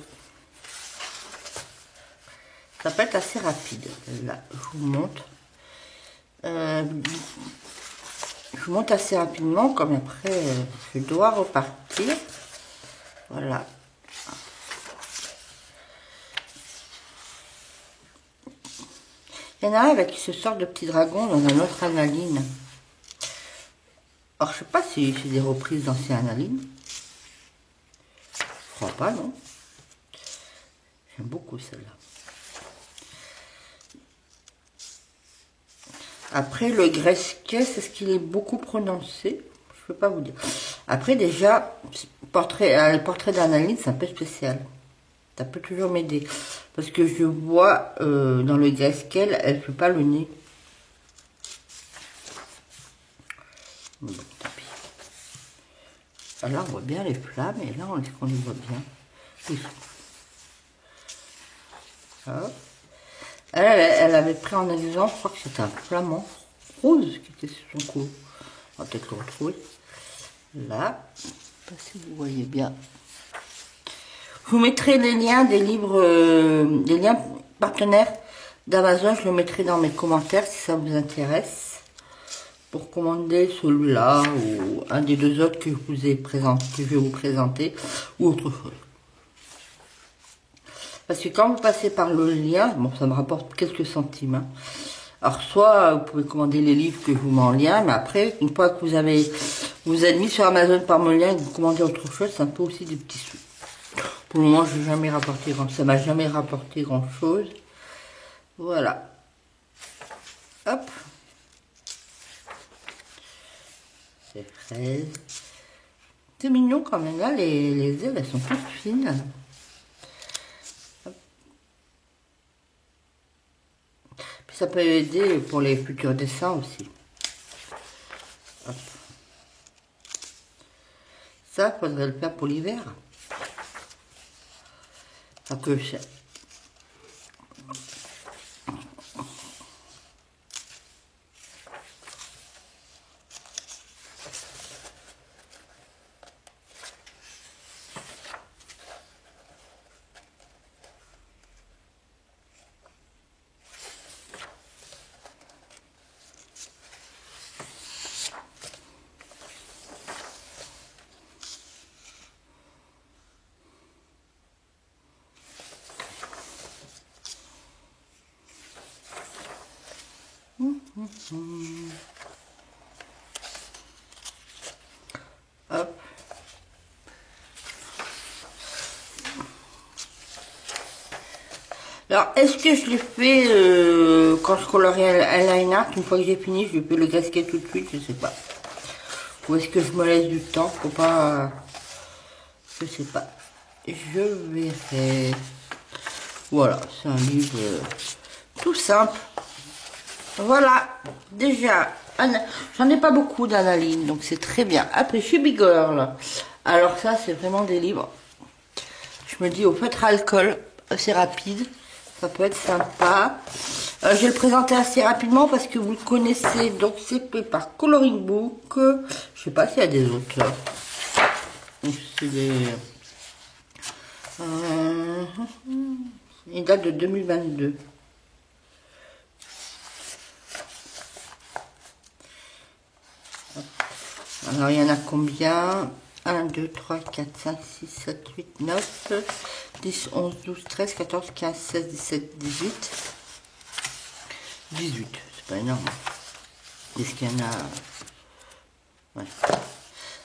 Ça peut être assez rapide. Là, je vous montre. Je vous montre assez rapidement, comme après, je dois repartir. Voilà. Il y en a un avec ce sort de petit dragon dans un autre Analine. Alors, je sais pas si c'est des reprises d'anciens Analine. Je crois pas, non. J'aime beaucoup celle-là. Après, le grayscale, est-ce qu'il est beaucoup prononcé? Je peux pas vous dire. Après, déjà, les portraits d'Analine, c'est un peu spécial. Ça peut toujours m'aider. Parce que je vois dans le grayscale, elle ne fait pas le nez. Bon, tant pis. Là, on voit bien les flammes, et là, on les voit bien. Oui. Hop. Elle avait pris en exemple, je crois que c'était un flamand rose qui était sur son cou. On va peut-être le retrouver. Là, je sais pas si vous voyez bien. Je vous mettrai les liens des livres, des liens partenaires d'Amazon. Je le mettrai dans mes commentaires si ça vous intéresse. Pour commander celui-là ou un des deux autres que je vous ai présenté, que je vais vous présenter, ou autre chose. Parce que quand vous passez par le lien, bon, ça me rapporte quelques centimes. Hein. Alors, soit vous pouvez commander les livres que je vous mets en lien, mais après, une fois que vous êtes mis sur Amazon par mon lien et que vous commandez autre chose, ça me fait aussi des petits sous. Pour le moment, je n'ai jamais rapporté ça m'a jamais rapporté grand chose. Voilà. Hop. C'est fraise. C'est mignon quand même. Là, les ailes, elles sont toutes fines. Hop. Puis ça peut aider pour les futurs dessins aussi. Hop. Ça, faudrait le faire pour l'hiver. Que hop. Alors, est-ce que je l'ai fait quand je colorie un line art, une fois que j'ai fini, je peux le casquer tout de suite, je sais pas. Ou est-ce que je me laisse du temps, faut pas... Je sais pas. Je verrai. Voilà, c'est un livre tout simple. Voilà, déjà, j'en ai pas beaucoup d'Analine, donc c'est très bien. Après, Chubby Girl. Alors ça, c'est vraiment des livres. Je me dis, au feutre à alcool, assez rapide. Ça peut être sympa. Je vais le présenter assez rapidement parce que vous le connaissez. Donc, c'est fait par Coloring Book. Je sais pas s'il y a des autres là. C'est des... il date de 2022. Alors, il y en a combien? 1, 2, 3, 4, 5, 6, 7, 8, 9, 10, 11, 12, 13, 14, 15, 16, 17, 18. 18, c'est pas énorme. Est-ce qu'il y en a... Ouais.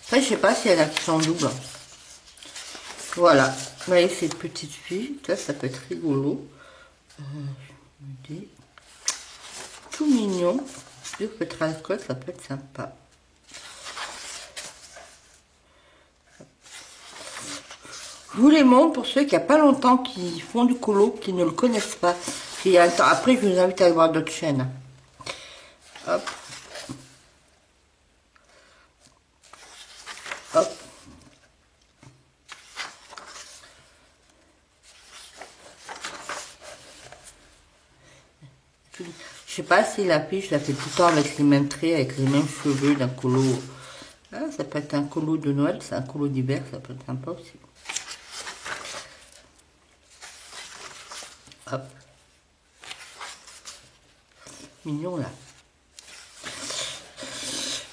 Après, je sais pas s'il y en a qui sont doubles. Voilà. Vous voyez, cette petite fille. Ça peut être rigolo. Je me dis... Tout mignon. Le feutre à alcool, ça peut être sympa. Je vous les montre pour ceux qui, il n'y a pas longtemps, qui font du colo, qui ne le connaissent pas. Il y a un temps. Après, je vous invite à aller voir d'autres chaînes. Hop. Hop. Je sais pas si la fille, je la fais tout le temps avec les mêmes traits, avec les mêmes cheveux d'un colo. Ah, ça peut être un colo de Noël, c'est un colo d'hiver, ça peut être sympa aussi. Hop. Mignon là.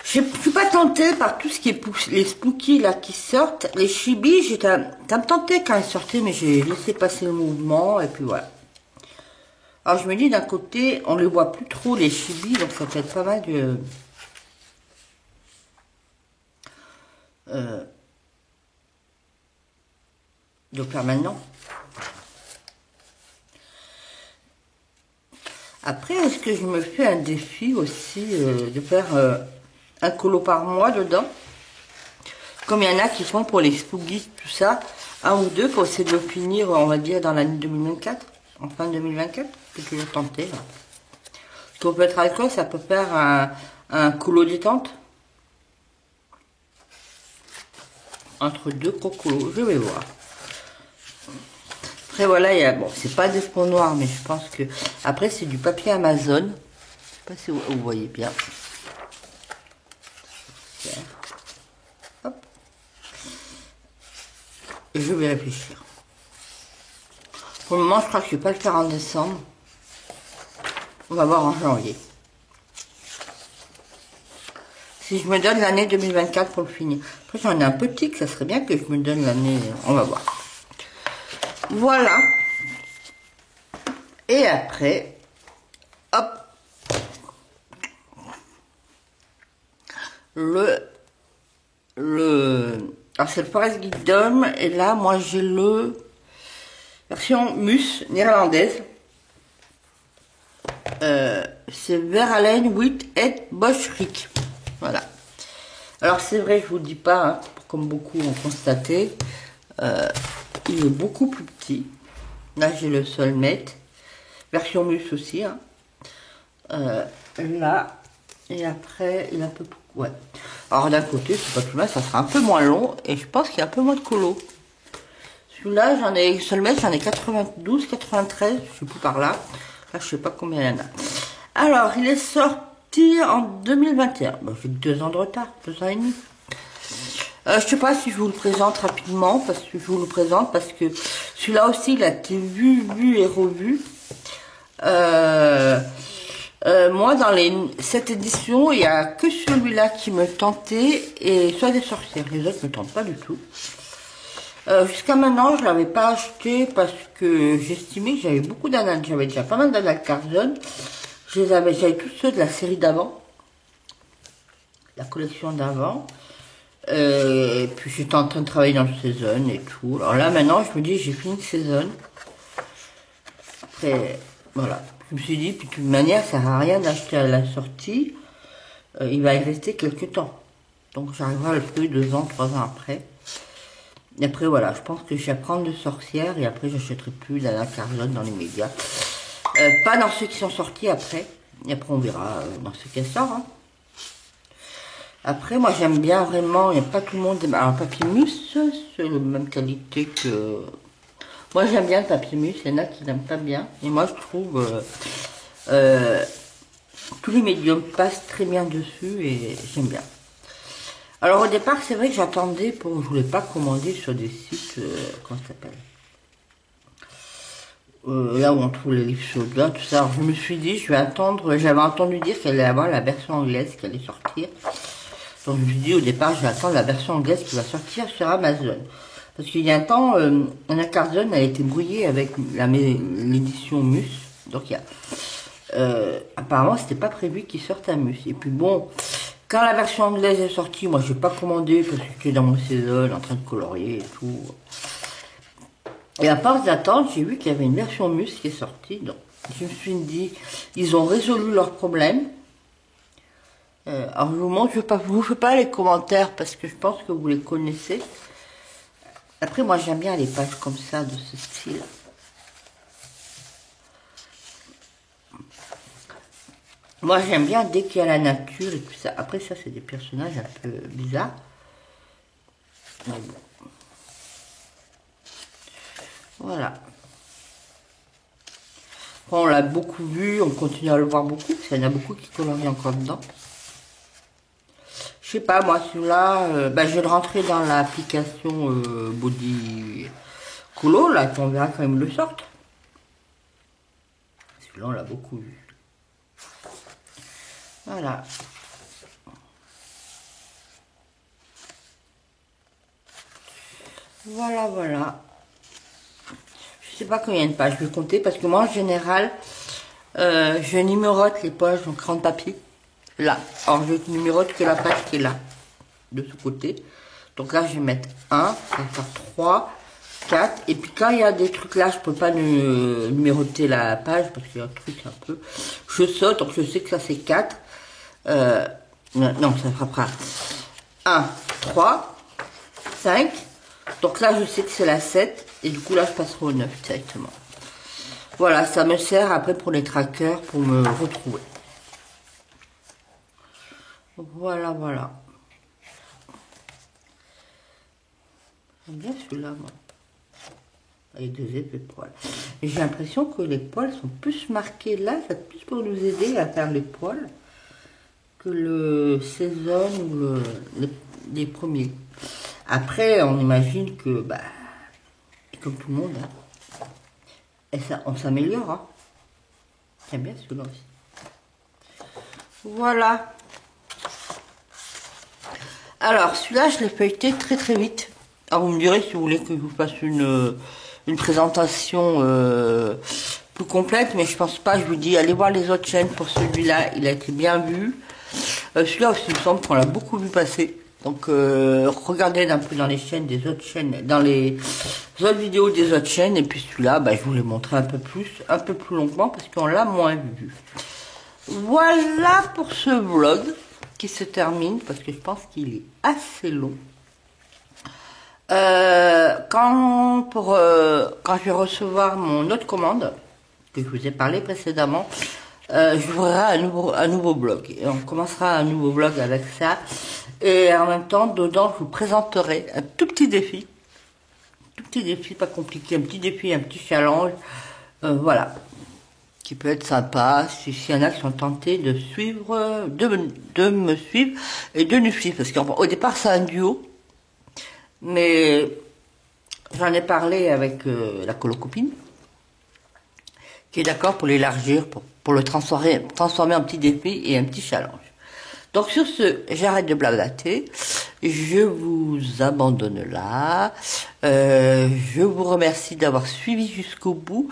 Je suis pas tentée par tout ce qui est les spooky là qui sortent. Les chibis, ça me tentait quand ils sortaient, mais j'ai laissé passer le mouvement et puis voilà. Alors je me dis d'un côté, on les voit plus trop les chibis, donc ça peut être pas mal de faire maintenant. Après, est-ce que je me fais un défi aussi de faire un colo par mois dedans? Comme il y en a qui font pour les spookies, tout ça, un ou deux pour essayer de le finir, on va dire, dans l'année 2024, en fin 2024, que je vais tenter. Là. Pour peut être alcool, ça peut faire un colo détente. entre deux cocolos. Je vais voir. Après voilà, il y a, bon, c'est pas des fond noirs, mais je pense que après c'est du papier Amazon. Je sais pas si vous voyez bien. Hop. Et je vais réfléchir. Pour le moment, je crois que je vais pas le faire en décembre. On va voir en janvier. Si je me donne l'année 2024 pour le finir. Après, j'en ai un petit, que ça serait bien que je me donne l'année. On va voir. Voilà. Et après, hop. Alors, c'est le Forest Guidom. Et là, moi, j'ai le version Mus néerlandaise. C'est Verhaelen Wit et Boschrik. Voilà. Alors c'est vrai, je vous dis pas, hein, comme beaucoup ont constaté, il est beaucoup plus petit. Là j'ai le Solmet, version Mus aussi. Hein. Là, et après il est un peu plus... Ouais. Alors d'un côté, c'est pas tout mal, ça sera un peu moins long et je pense qu'il y a un peu moins de colo. Celui-là, j'en ai Solmet, j'en ai 92, 93, je sais plus par là. Là, je sais pas combien il y en a. Alors, il est sorti en 2021. Bon, j'ai 2 ans de retard, 2 ans et demi. Je sais pas si je vous le présente rapidement, parce que je vous le présente parce que celui-là aussi, il a été vu et revu. Moi, dans cette édition, il n'y a que celui-là qui me tentait, et soit des sorcières. Les autres me tentent pas du tout. Jusqu'à maintenant, je l'avais pas acheté parce que j'estimais que j'avais beaucoup d'annales. J'avais déjà pas mal d'annales Carlson. J'avais tous ceux de la série d'avant, la collection d'avant. Et puis j'étais en train de travailler dans le saison et tout. Alors là, maintenant, je me dis, j'ai fini le saison. Après, voilà. Je me suis dit, puis de toute manière, ça sert à rien d'acheter à la sortie. Il va y rester quelques temps. Donc j'arriverai à le trouver 2 ans, 3 ans après. Et après, voilà, je pense que je vais prendre de sorcières et après, j'achèterai plus d'Anna Carlson dans les médias. Pas dans ceux qui sont sortis après. Et après, on verra dans ceux qui sortent. Hein. Après, moi, j'aime bien vraiment, il n'y a pas tout le monde. Alors, Papyrus, c'est la même qualité que... Moi, j'aime bien le Papyrus, il y en a qui n'aiment pas bien. Et moi, je trouve... tous les médiums passent très bien dessus et j'aime bien. Alors au départ, c'est vrai que j'attendais pour... Je voulais pas commander sur des sites... comment ça s'appelle là où on trouve les livres Soda, tout ça. Alors je me suis dit, je vais attendre... J'avais entendu dire qu'elle allait avoir la version anglaise qui allait sortir. Donc je me suis dit, au départ, je vais attendre la version anglaise qui va sortir sur Amazon. Parce qu'il y a un temps, Anna Carlson a été brouillée avec l'édition Mus. Donc il y a... apparemment, c'était pas prévu qu'il sorte à Mus. Et puis bon... Quand la version anglaise est sortie, moi je n'ai pas commandé parce que j'étais dans mon saison en train de colorier et tout. Et à force d'attendre, j'ai vu qu'il y avait une version Mus qui est sortie. Donc je me suis dit, ils ont résolu leur problème. Alors je vous montre, je ne vous fais pas les commentaires parce que je pense que vous les connaissez. Après moi j'aime bien les pages comme ça, de ce style. Moi, j'aime bien dès qu'il y a la nature et tout ça. Après, ça, c'est des personnages un peu bizarres. Mais bon. Voilà. Bon, on l'a beaucoup vu, on continue à le voir beaucoup, parce qu'il y en a beaucoup qui colorient encore dedans. Je sais pas, moi, celui-là, je vais le rentrer dans l'application Body Colo, là, et on verra quand ils me le sortent. Celui-là, on l'a beaucoup vu. Voilà. Voilà, voilà. Je sais pas combien de pages je vais compter parce que moi, en général, je numérote les pages en crayon de papier. Là. Alors, je numérote que la page qui est là, de ce côté. Donc là, je vais mettre 1, ça va faire 3, 4. Et puis quand il y a des trucs là, je peux pas numéroter la page parce qu'il y a un truc un peu... Je saute, donc je sais que ça c'est 4. Non, ça fera 1, 3, 5. Donc là, je sais que c'est la 7. Et du coup, là, je passerai au 9 directement. Voilà, ça me sert après pour les trackers, pour me retrouver. Voilà, voilà. J'aime bien celui-là, moi. Avec deux épais poils. Et j'ai l'impression que les poils sont plus marqués là, c'est plus pour nous aider à faire les poils que le saison ou les premiers. Après, on imagine que, bah, comme tout le monde, hein, et ça, on s'améliore. Hein. J'aime bien celui-là aussi. Voilà. Alors, celui-là, je l'ai feuilleté très très vite. Alors, vous me direz si vous voulez que je vous fasse une présentation plus complète, mais je pense pas. Je vous dis, allez voir les autres chaînes pour celui-là. Il a été bien vu. Celui-là aussi, il me semble qu'on l'a beaucoup vu passer. Donc, regardez un peu dans les chaînes des autres chaînes, dans les autres vidéos des autres chaînes. Et puis celui-là, bah, je vous l'ai montré un peu plus longuement parce qu'on l'a moins vu. Voilà pour ce vlog qui se termine parce que je pense qu'il est assez long. Quand je vais recevoir mon autre commande que je vous ai parlé précédemment, j'ouvrirai un nouveau blog et on commencera un nouveau blog avec ça. Et en même temps, dedans, je vous présenterai un tout petit défi, pas compliqué, un petit défi, un petit challenge, voilà, qui peut être sympa s'il y en a qui sont tentés de suivre, de me suivre et de nous suivre, parce qu'au départ c'est un duo, mais j'en ai parlé avec la colocopine, qui est d'accord pour l'élargir, pour le transformer en petit défi et un petit challenge. Donc sur ce, j'arrête de blablater, je vous abandonne là, je vous remercie d'avoir suivi jusqu'au bout,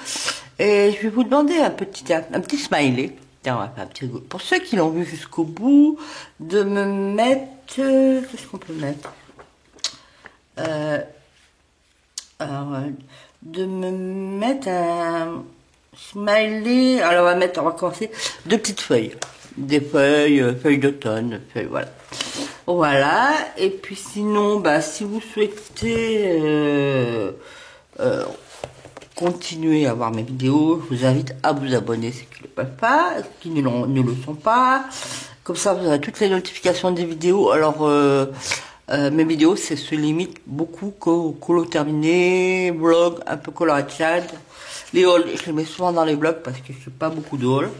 et je vais vous demander un petit smiley, tiens, on va faire un petit rigolo. Pour ceux qui l'ont vu jusqu'au bout, de me mettre, qu'est-ce qu'on peut mettre, alors, de me mettre un smiley, alors on va commencer, deux petites feuilles. Des feuilles d'automne, voilà. Voilà, et puis sinon, bah, si vous souhaitez continuer à voir mes vidéos, je vous invite à vous abonner ceux qui ne le peuvent pas, qui ne le sont pas. Comme ça, vous aurez toutes les notifications des vidéos. Alors, mes vidéos, se limitent beaucoup qu'au colo terminé, vlog, un peu coloré Tchad. Les hauls, je les mets souvent dans les vlogs parce que je fais pas beaucoup de hauls.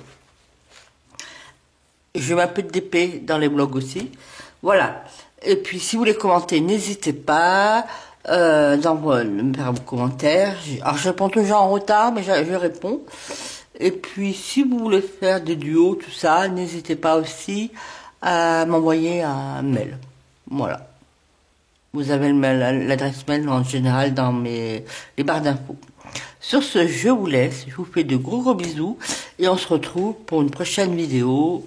Je mets un peu de DP dans les blogs aussi. Voilà. Et puis, si vous voulez commenter, n'hésitez pas me faire vos commentaires. Alors, je réponds toujours en retard, mais je réponds. Et puis, si vous voulez faire des duos, tout ça, n'hésitez pas aussi à m'envoyer un mail. Voilà. Vous avez l'adresse mail en général dans les barres d'infos. Sur ce, je vous laisse. Je vous fais de gros bisous. Et on se retrouve pour une prochaine vidéo.